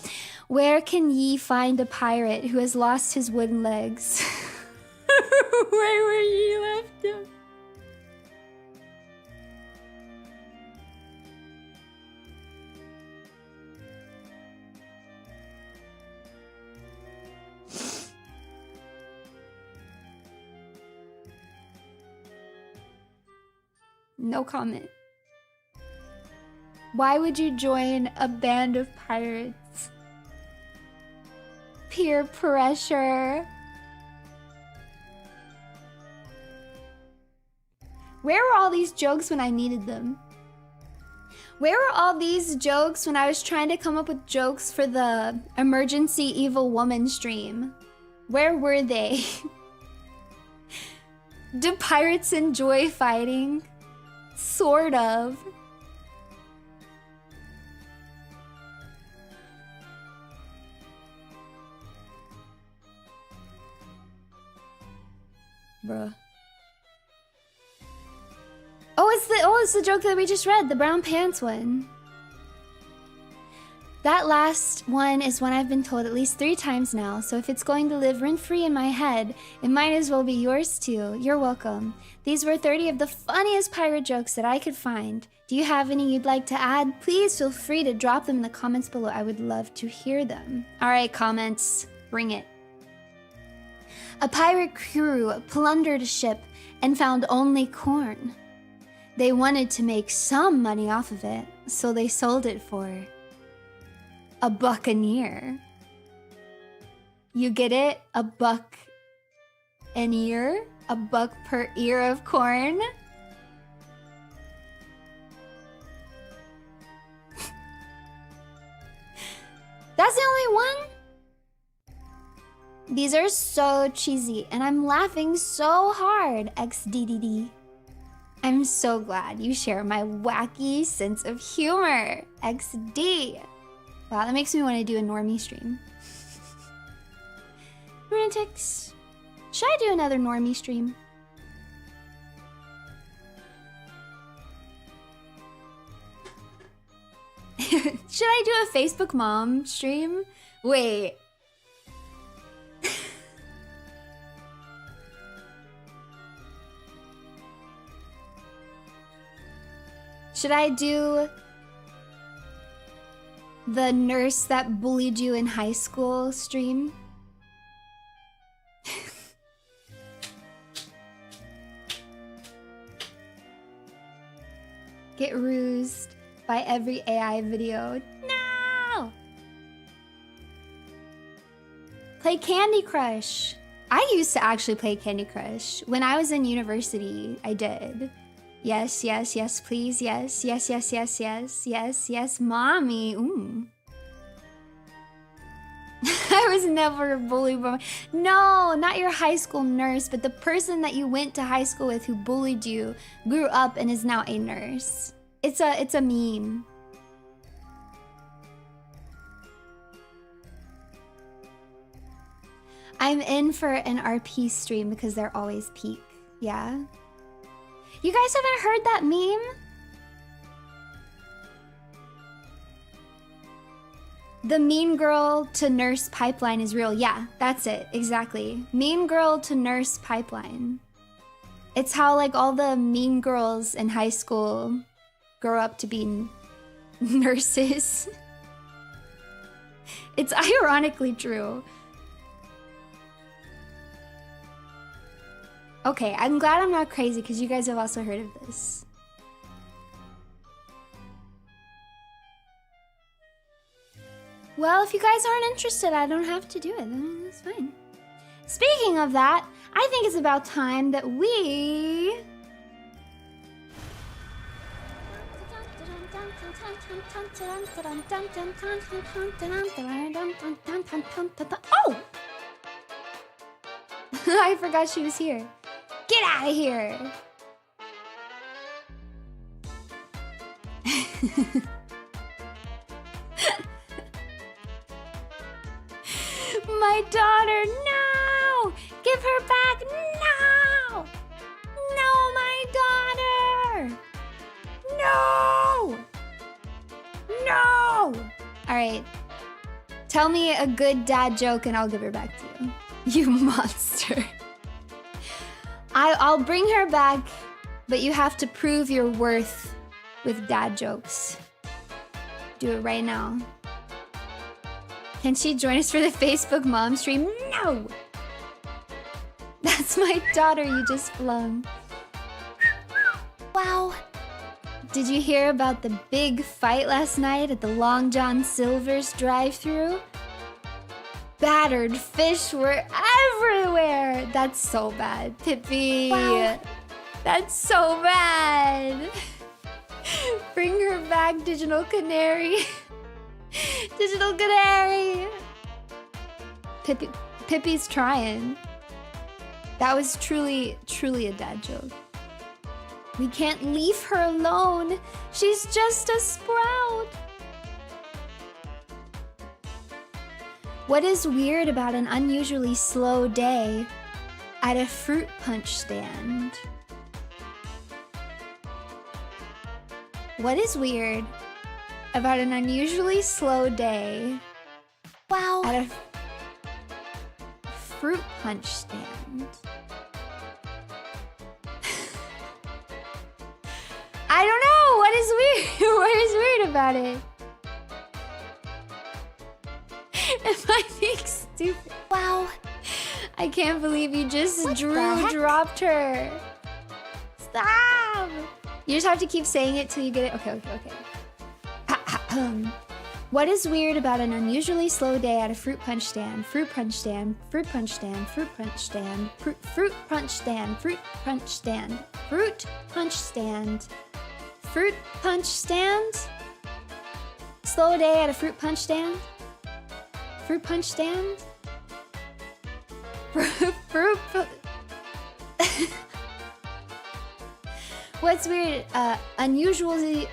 Where can ye find a pirate who has lost his wooden legs? Where were ye left him? No comment. Why would you join a band of pirates? Peer pressure. Where were all these jokes when I needed them? Where were all these jokes when I was trying to come up with jokes for the emergency evil woman stream? Where were they? Do pirates enjoy fighting? Sort of. Bruh. It's the joke that we just read, the brown pants one. That last one is one I've been told at least 3 times now, so if it's going to live rent-free in my head, it might as well be yours too. You're welcome. These were 30 of the funniest pirate jokes that I could find. Do you have any you'd like to add? Please feel free to drop them in the comments below. I would love to hear them. Alright, comments. Bring it. A pirate crew plundered a ship and found only corn. They wanted to make some money off of it, so they sold it for a buccaneer. You get it? A buck an ear? A buck per ear of corn? That's the only one? These are so cheesy, and I'm laughing so hard, XDDD. I'm so glad you share my wacky sense of humor, XD. Wow, that makes me want to do a normie stream. Runetics, should I do another normie stream? Should I do a Facebook mom stream? Wait. Should I do the nurse that bullied you in high school stream? Get rused by every AI video. No! Play Candy Crush. I used to actually play Candy Crush. When I was in university, I did. Yes, yes, yes, please, yes, yes, yes, yes, yes, yes, yes, mommy. Ooh. I was never bullied by no, not your high school nurse, but the person that you went to high school with who bullied you grew up and is now a nurse. It's a meme. I'm in for an RP stream because they're always peak. Yeah. You guys haven't heard that meme? The mean girl to nurse pipeline is real. Yeah, that's it. Exactly. Mean girl to nurse pipeline. It's how like all the mean girls in high school grow up to be nurses. It's ironically true. Okay, I'm glad I'm not crazy because you guys have also heard of this. Well, if you guys aren't interested, I don't have to do it. That's fine. Speaking of that, I think it's about time that we... Oh! I forgot she was here. Get out of here! My daughter, no! Give her back, no! No, my daughter! No! No! Alright. Tell me a good dad joke and I'll give her back to you. You monster. I'll bring her back, but you have to prove your worth with dad jokes. Do it right now. Can she join us for the Facebook mom stream? No! That's my daughter you just flung. Wow. Did you hear about the big fight last night at the Long John Silver's drive-thru? Battered fish were everywhere. That's so bad, Pippi. Wow. That's so bad. Bring her back, Digital Canary. Digital Canary. Pippi's trying. That was truly a dad joke. We can't leave her alone. She's just a sprout. What is weird about an unusually slow day at a fruit punch stand? What is weird about an unusually slow day at a fruit punch stand? I don't know. What is weird? What is weird about it? Am I being stupid? Wow. I can't believe you just dropped her. Stop. You just have to keep saying it till you get it. Okay. What is weird about an unusually slow day at a fruit punch stand? Fruit punch stand, fruit punch stand, fruit punch stand, fruit punch stand, fruit punch stand, fruit punch stand, fruit punch stand? Slow day at a fruit punch stand? Fruit punch stand? What's weird? Unusually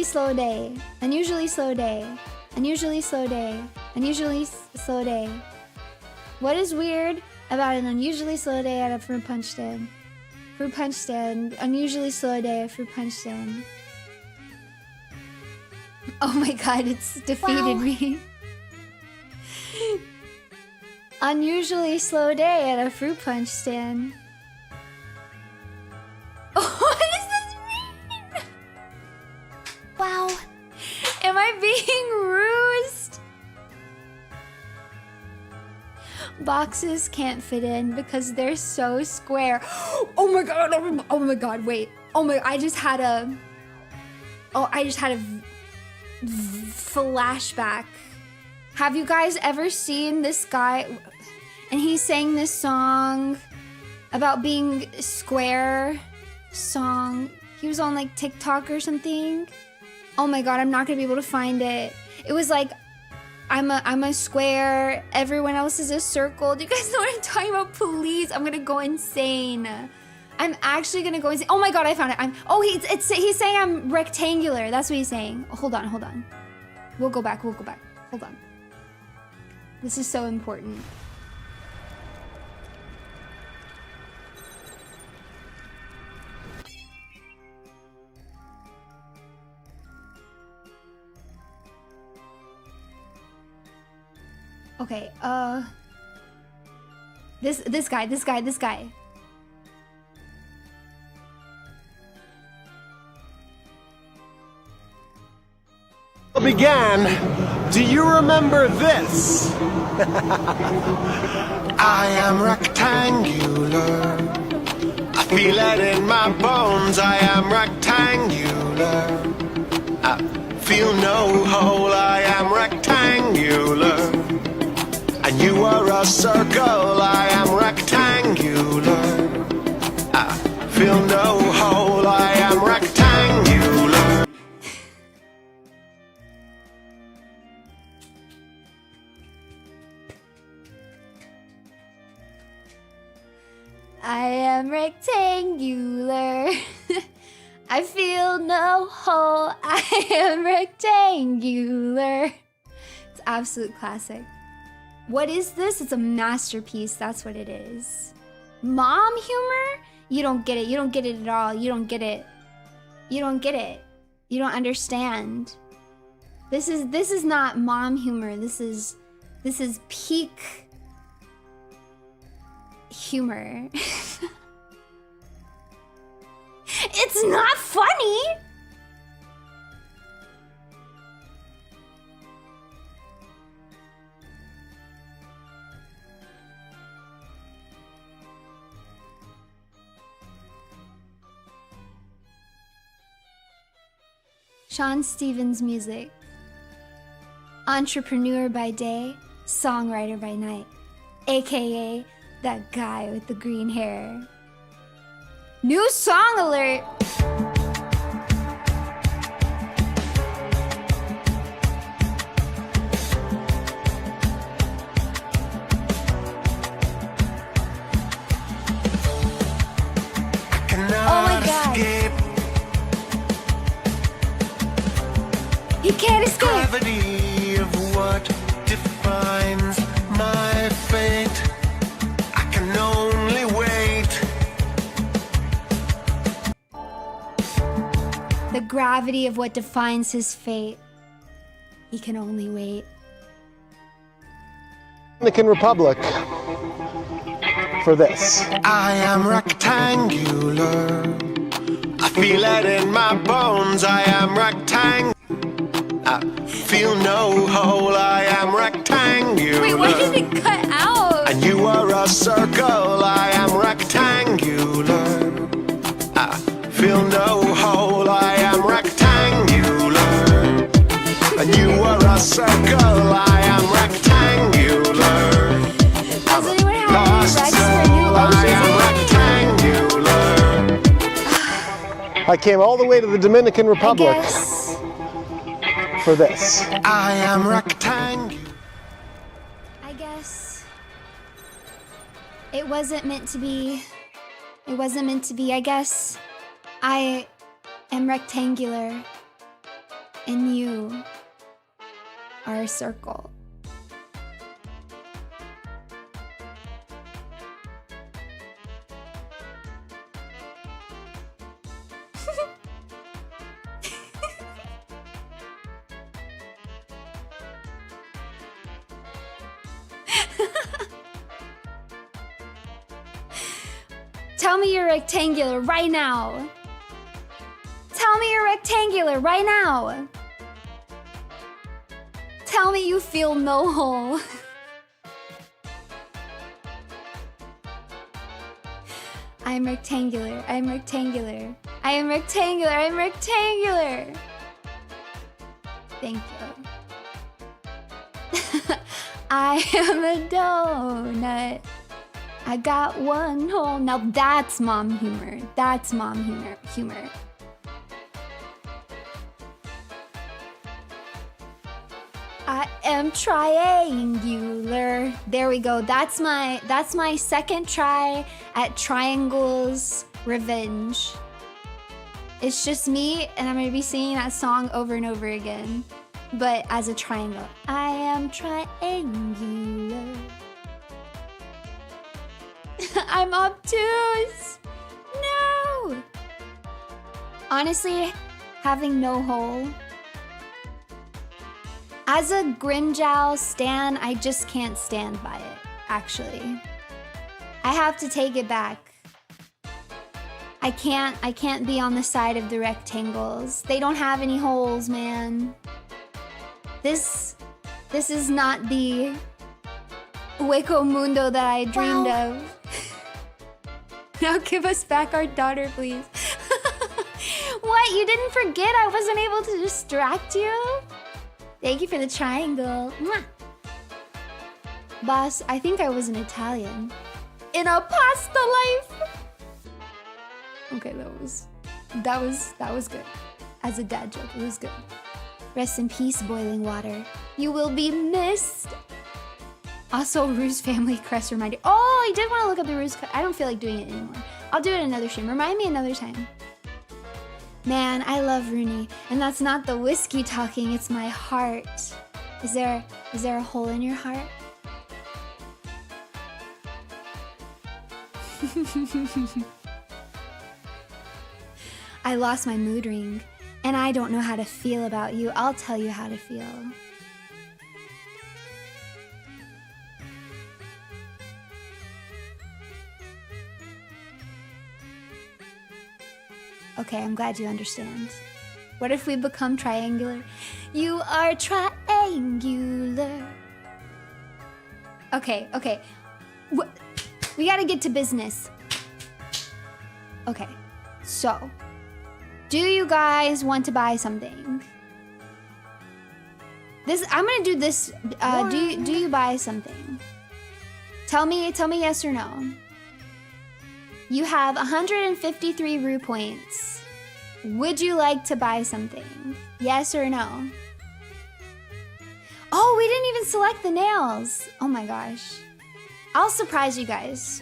slow day. Unusually slow day. Unusually slow day. Unusually slow day. What is weird about an unusually slow day at a fruit punch stand? Fruit punch stand. Unusually slow day at a fruit punch stand. Oh my god, it's defeated me. Unusually slow day at a fruit punch stand. What does this mean? Wow. Am I being rused? Boxes can't fit in because they're so square. Oh my god, oh my god, wait. I just had a flashback. Have you guys ever seen this guy? And he sang this song about being square song. He was on like TikTok or something. Oh my god, I'm not gonna be able to find it. It was like, I'm a square, everyone else is a circle. Do you guys know what I'm talking about? Please, I'm gonna go insane. I'm actually gonna go insane. Oh my god, I found it. He's saying I'm rectangular. That's what he's saying. Hold on. We'll go back. Hold on. This is so important. Okay, this guy. Began. Do you remember this? I am rectangular. I feel it in my bones. I am rectangular. I feel no hole. I am rectangular. And you are a circle. I am rectangular. I feel no hole. I am rectangular. I am rectangular. I feel no hole. I am rectangular. It's absolute classic. What is this? It's a masterpiece. That's what it is. Mom humor? You don't get it. You don't get it at all. You don't get it. You don't get it. You don't understand. This is not mom humor. This is peak humor. It's not funny. Sean Stevens music. Entrepreneur by day, songwriter by night. AKA that guy with the green hair. New song alert! Oh my God. He can't escape. Gravity of what defines my fate. I can only wait. The gravity of what defines his fate. He can only wait. Dominican Republic for this. I am rectangular. I feel it in my bones. I am rectangular. I feel no hole. I am rectangular. Wait, why did it cut out? And you are a circle. I am rectangular. I feel no hole. I am rectangular. And you are a circle. I am rectangular. Does anyone have any Rex for new I lotions? am rectangular. I came all the way to the Dominican I Republic guess. for this. I am rectangular. I guess. It wasn't meant to be. It wasn't meant to be. I guess I am rectangular and you are a circle. Tell me you're rectangular right now. Tell me you're rectangular right now. Tell me you feel no hole. I'm rectangular. I'm rectangular. I am rectangular. I'm rectangular. Thank you. I am a donut. I got one hole. Now that's mom humor. That's mom humor. I am triangular. There we go. That's my second try at Triangle's Revenge. It's just me, and I'm gonna be singing that song over and over again, but as a triangle. I am triangular. I'm obtuse. No. Honestly, having no hole. As a Grinjow stan, I just can't stand by it, actually. I have to take it back. I can't be on the side of the rectangles. They don't have any holes, man. This is not the Hueco Mundo that I dreamed of. Now give us back our daughter, please. What? You didn't forget I wasn't able to distract you? Thank you for the triangle. Mwah. Boss, I think I was an Italian. In a pasta life! Okay, that was good. As a dad joke, it was good. Rest in peace, boiling water. You will be missed. Also, Ruse family crest reminder. Oh, I did want to look up the Ruse. I don't feel like doing it anymore. I'll do it another stream. Remind me another time. Man, I love RUNIE, and that's not the whiskey talking. It's my heart. Is there a hole in your heart? I lost my mood ring, and I don't know how to feel about you. I'll tell you how to feel. Okay, I'm glad you understand. What if we become triangular? You are triangular. Okay. We gotta get to business. Okay, so do you guys want to buy something? I'm gonna do this. Do you buy something? Tell me yes or no. You have 153 Rue points. Would you like to buy something? Yes or no? Oh, we didn't even select the nails. Oh my gosh. I'll surprise you guys.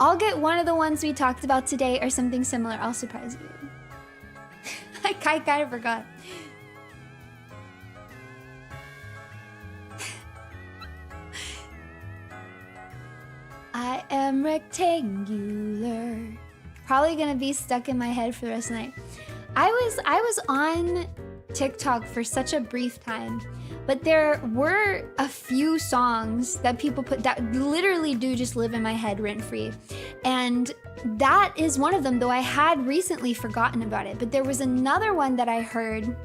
I'll get one of the ones we talked about today or something similar. I'll surprise you. I kind of forgot. I am rectangular. Probably gonna be stuck in my head for the rest of the night. I was on TikTok for such a brief time, but there were a few songs that people put that literally do just live in my head rent-free. And that is one of them, though I had recently forgotten about it. But there was another one that I heard.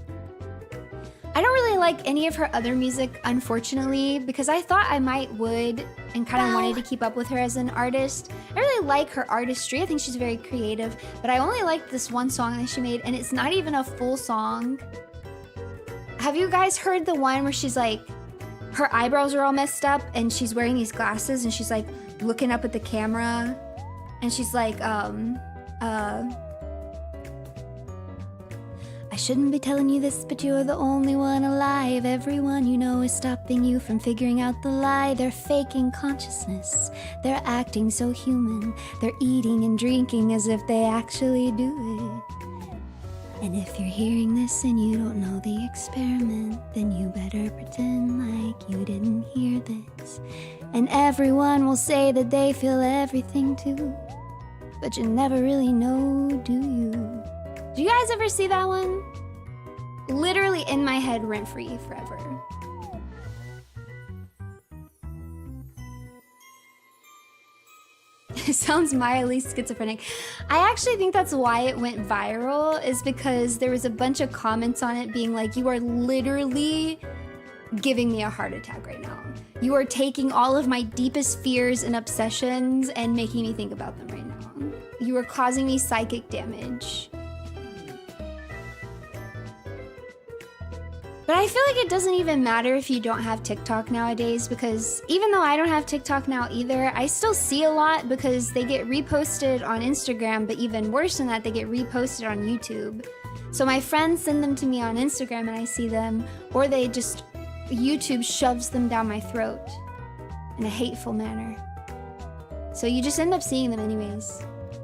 I don't really like any of her other music, unfortunately, because I thought I would and kind of wanted to keep up with her as an artist. I really like her artistry. I think she's very creative, but I only liked this one song that she made, and it's not even a full song. Have you guys heard the one where she's like, her eyebrows are all messed up and she's wearing these glasses and she's like looking up at the camera and she's like, I shouldn't be telling you this, but you're the only one alive. Everyone you know is stopping you from figuring out the lie. They're faking consciousness. They're acting so human. They're eating and drinking as if they actually do it. And if you're hearing this and you don't know the experiment, then you better pretend like you didn't hear this. And everyone will say that they feel everything too, but you never really know, do you? Do you guys ever see that one? Literally in my head, rent-free forever. It sounds mildly schizophrenic. I actually think that's why it went viral, is because there was a bunch of comments on it being like, you are literally giving me a heart attack right now. You are taking all of my deepest fears and obsessions and making me think about them right now. You are causing me psychic damage. But I feel like it doesn't even matter if you don't have TikTok nowadays, because even though I don't have TikTok now either, I still see a lot because they get reposted on Instagram, but even worse than that, they get reposted on YouTube. So my friends send them to me on Instagram and I see them, or they just, YouTube shoves them down my throat in a hateful manner. So you just end up seeing them anyways.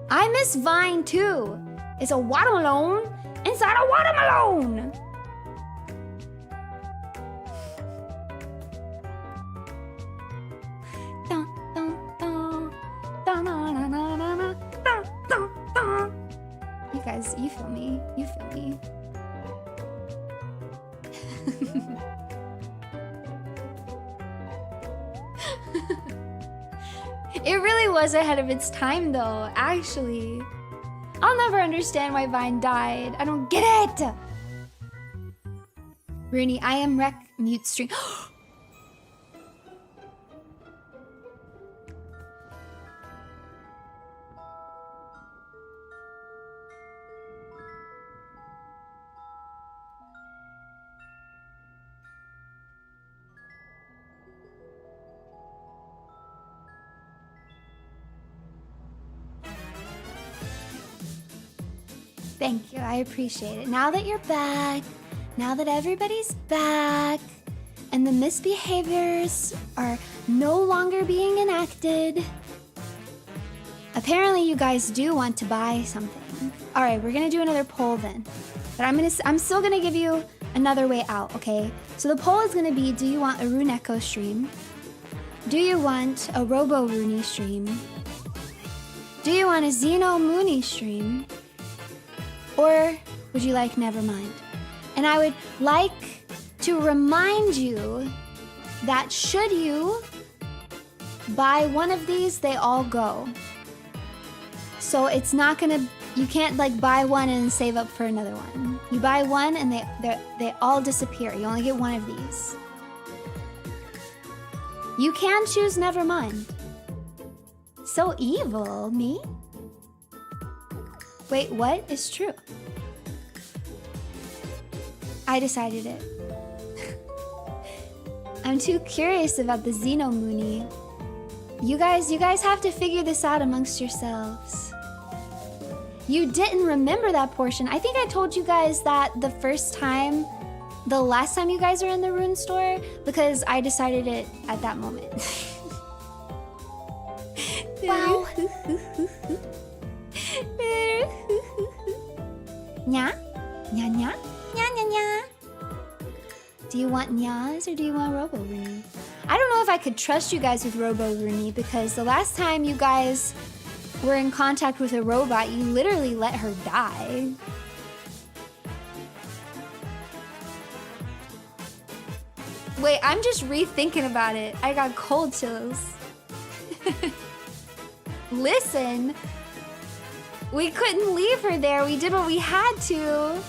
I miss Vine too. It's a watermelon inside a watermelon. You guys, you feel me. You feel me. It really was ahead of its time though, actually. I'll never understand why Vine died. I don't get it! RUNIE, I am rec mute stream. Thank you, I appreciate it. Now that you're back, now that everybody's back, and the misbehaviors are no longer being enacted. Apparently you guys do want to buy something. All right, we're gonna do another poll then. But I'm still gonna give you another way out, okay? So the poll is gonna be, do you want a RUNE stream? Do you want a Robo RUNE stream? Do you want a Xeno Mooney stream? Or would you like Nevermind? And I would like to remind you that should you buy one of these, they all go. So it's not gonna, you can't like buy one and save up for another one. You buy one and they all disappear. You only get one of these. You can choose Nevermind. So evil, me? Wait, what is true? I decided it. I'm too curious about the Xeno Mooney. You guys have to figure this out amongst yourselves. You didn't remember that portion. I think I told you guys that the last time you guys were in the rune store, because I decided it at that moment. Wow. Nya? Nya nya? Nya nya nya? Do you want nyas or do you want Robo RUNE? I don't know if I could trust you guys with Robo RUNE because the last time you guys were in contact with a robot, you literally let her die. Wait, I'm just rethinking about it. I got cold chills. Listen, we couldn't leave her there. We did what we had to.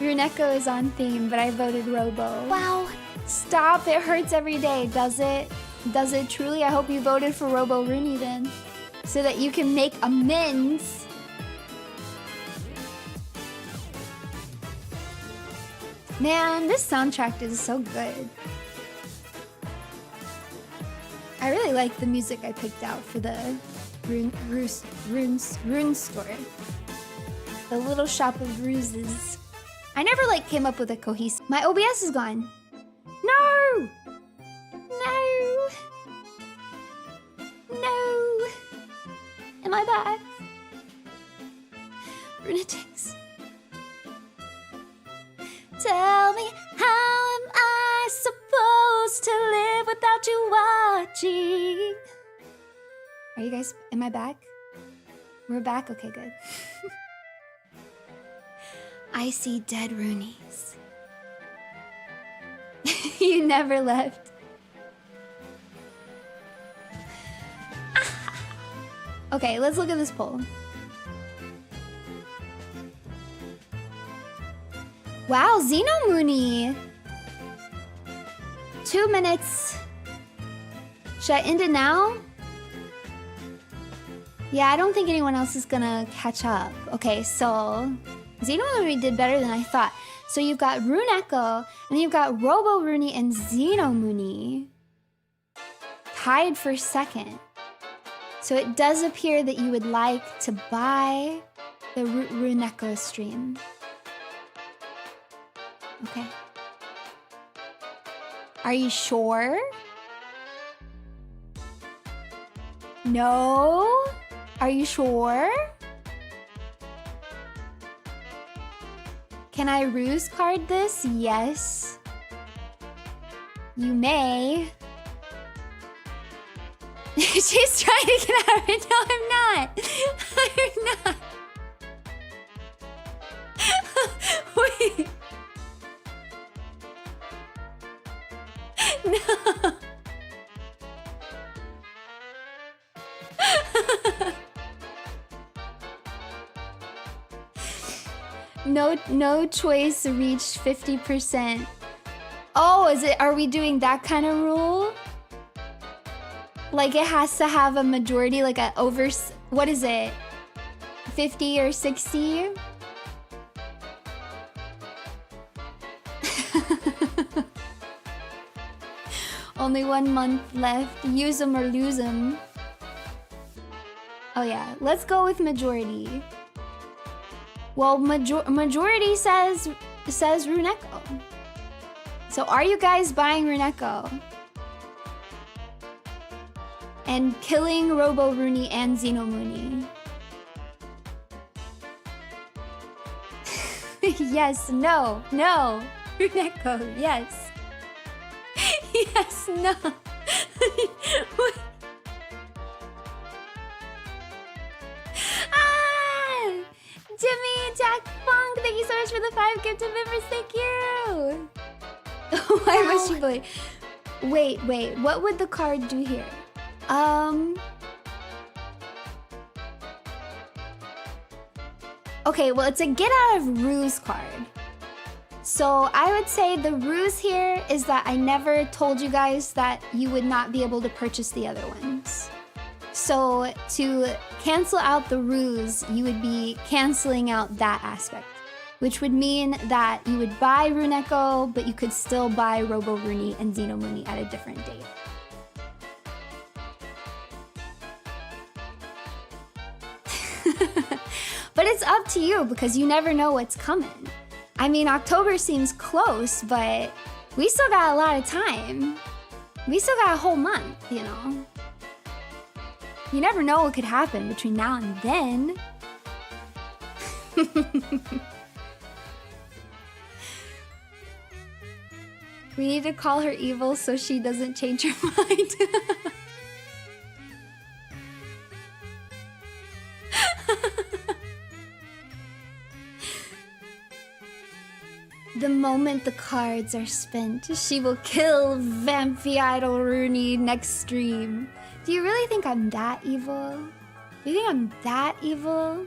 Runeko is on theme, but I voted Robo. Wow. Stop, it hurts every day, does it? Does it truly? I hope you voted for Robo RUNE then, so that you can make amends. Man, this soundtrack is so good. I really like the music I picked out for the rune store. The little shop of ruses. I never came up with a cohesive. My OBS is gone. No! No! No! Am I back? Runetics. Tell me, how am I supposed to live without you watching? Are you guys, am I back? We're back? Okay, good. I see dead Runies. You never left. Okay, let's look at this poll. Wow, Xeno Mooney. 2 minutes. Should I end it now? Yeah, I don't think anyone else is gonna catch up. Okay, so Xeno Mooney did better than I thought. So you've got Runeko, and then you've got Robo RUNE and Xeno Mooney tied for second. So it does appear that you would like to buy the Runeko stream. Okay. Are you sure? No? Are you sure? Can I ruse card this? Yes. You may. She's trying to get out of it. No, I'm not. I'm not. Wait. No. No choice reached 50%. Oh, are we doing that kind of rule? Like it has to have a majority, like a over, what is it? 50 or 60? Only 1 month left. Use them or lose them. Oh yeah, let's go with majority. Well, majority says says Runeko. So are you guys buying Runeko? And killing Robo Runie and Xenomuni? Yes, no, no. Runeko, yes. Yes, no. Ah! Jimmy, Jack Funk, thank you so much for the 5 gifted members, thank you! Why must you play? Wait, what would the card do here? Okay, well, it's a get out of ruse card. So I would say the ruse here is that I never told you guys that you would not be able to purchase the other ones. So to cancel out the ruse, you would be canceling out that aspect, which would mean that you would buy Runeko, but you could still buy Robo Runie and Xenomuni at a different date. But it's up to you because you never know what's coming. I mean, October seems close, but we still got a lot of time. We still got a whole month, you know? You never know what could happen between now and then. We need to call her evil so she doesn't change her mind. The moment the cards are spent, she will kill Vampy Idol Runie next stream. Do you really think I'm that evil? Do you think I'm that evil?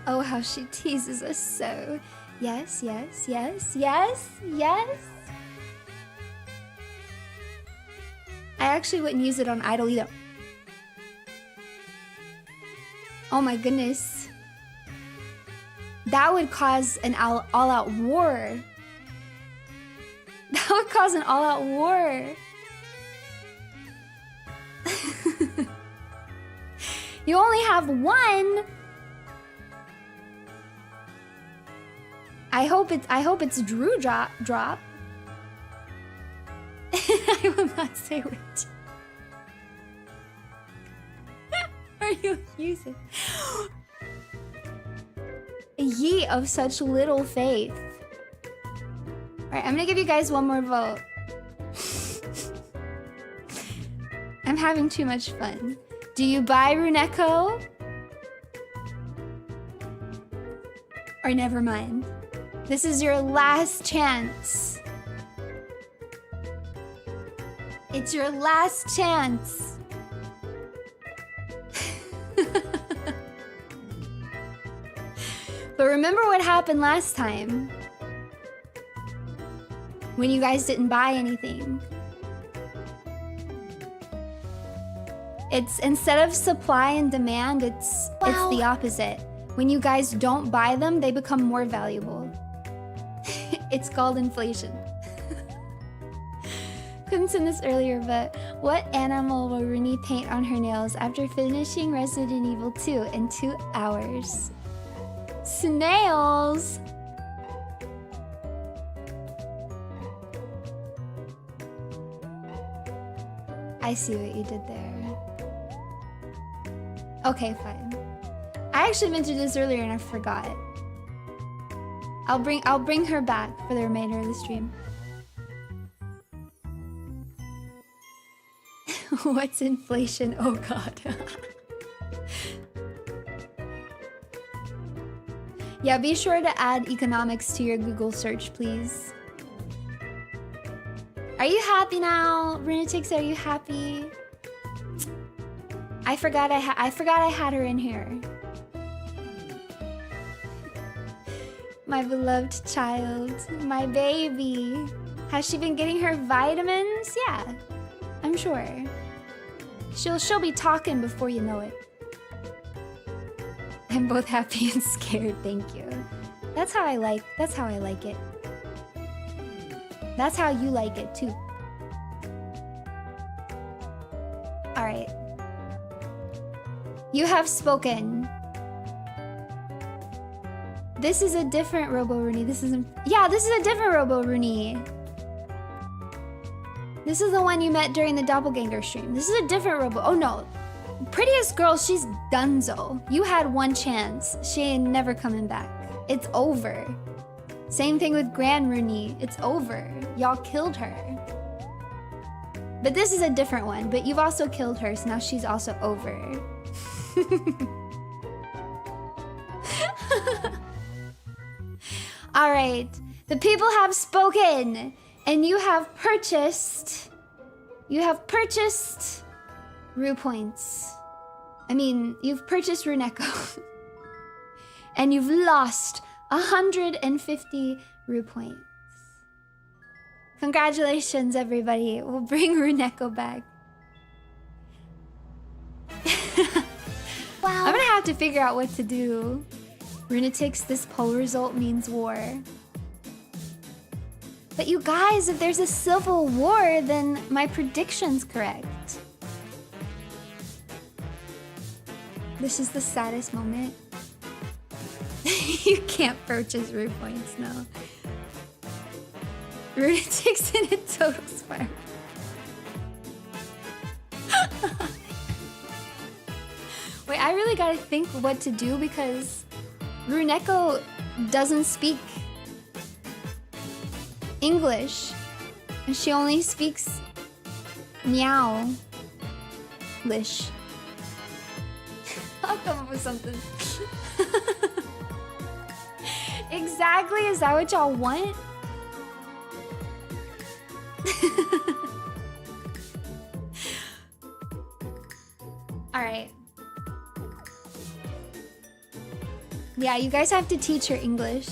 Oh, how she teases us so. Yes, yes, yes, yes, yes. I actually wouldn't use it on Idol either. Oh my goodness. That would cause an all-out war. That would cause an all-out war. You only have one. I hope it's Drew drop. I will not say which. Are you using? Ye of such little faith. Alright, I'm gonna give you guys one more vote. I'm having too much fun. Do you buy Runeko? Or never mind. This is your last chance. It's your last chance. But remember what happened last time when you guys didn't buy anything. It's instead of supply and demand, it's the opposite. When you guys don't buy them, they become more valuable. It's called inflation. Couldn't send this earlier, but what animal will Runie paint on her nails after finishing Resident Evil 2 in 2 hours? Snails! I see what you did there. Okay, fine. I actually mentioned this earlier and I forgot. I'll bring her back for the remainder of the stream. What's inflation? Oh god. Yeah, be sure to add economics to your Google search, please. Are you happy now? Runetics, are you happy? I forgot I had her in here. My beloved child, my baby. Has she been getting her vitamins? Yeah, I'm sure. She'll be talking before you know it. I'm both happy and scared, thank you. That's how I like it. That's how you like it too. All right. You have spoken. This is a different Robo Rooney. This isn't. Yeah, this is a different Robo Rooney. This is the one you met during the doppelganger stream. This is a different Robo. Oh no. Prettiest girl, she's donezo. You had one chance. She ain't never coming back. It's over. Same thing with Grand Rooney. It's over. Y'all killed her. But this is a different one. But you've also killed her, so now she's also over. All right. The people have spoken. And you have purchased... Rue points. I mean, you've purchased Runeko. And you've lost 150 Rue points. Congratulations, everybody. We'll bring Runeko back. Wow. I'm gonna have to figure out what to do. Runetics, this poll result means war. But you guys, if there's a civil war, then my prediction's correct. This is the saddest moment. You can't purchase Rue points, no. Runetics in a total spark. Wait, I really gotta think what to do because Runeko doesn't speak English. And she only speaks meow-lish. I'll come up with something. Exactly, is that what y'all want? Alright. Yeah, you guys have to teach her English.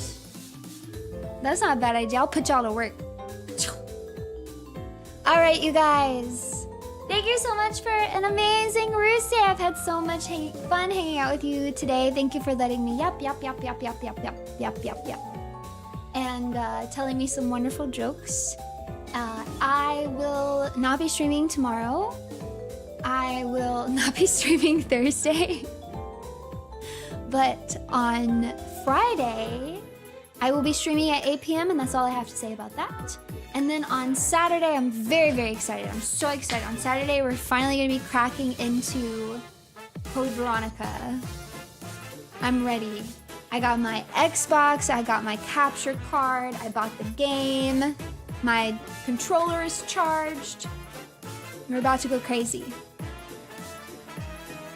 That's not a bad idea. I'll put y'all to work. Alright, you guys. Thank you so much for an amazing Ruse Day. I've had so much fun hanging out with you today. Thank you for letting me yap. And telling me some wonderful jokes. I will not be streaming tomorrow. I will not be streaming Thursday. But on Friday, I will be streaming at 8 p.m. and that's all I have to say about that. And then on Saturday, I'm very, very excited. I'm so excited. On Saturday, we're finally gonna be cracking into Code Veronica. I'm ready. I got my Xbox, I got my capture card, I bought the game, my controller is charged. We're about to go crazy.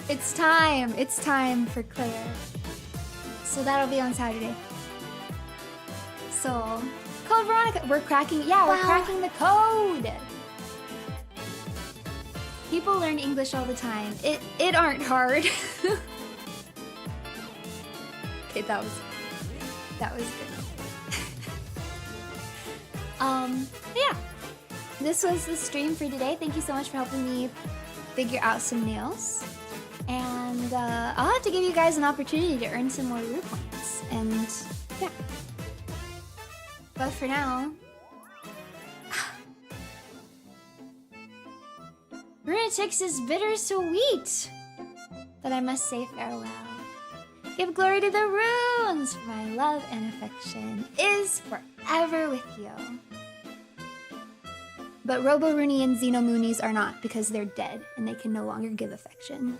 It's time for Claire. So that'll be on Saturday. So, Code Veronica, we're cracking the code. People learn English all the time. It aren't hard. Okay, that was good. Yeah. This was the stream for today. Thank you so much for helping me figure out some nails. And I'll have to give you guys an opportunity to earn some more Rue points. And yeah. But for now, Runetics is bittersweet, but I must say farewell. Give glory to the runes, for my love and affection is forever with you. But Robo Rooney and Xenomoonies are not, because they're dead and they can no longer give affection.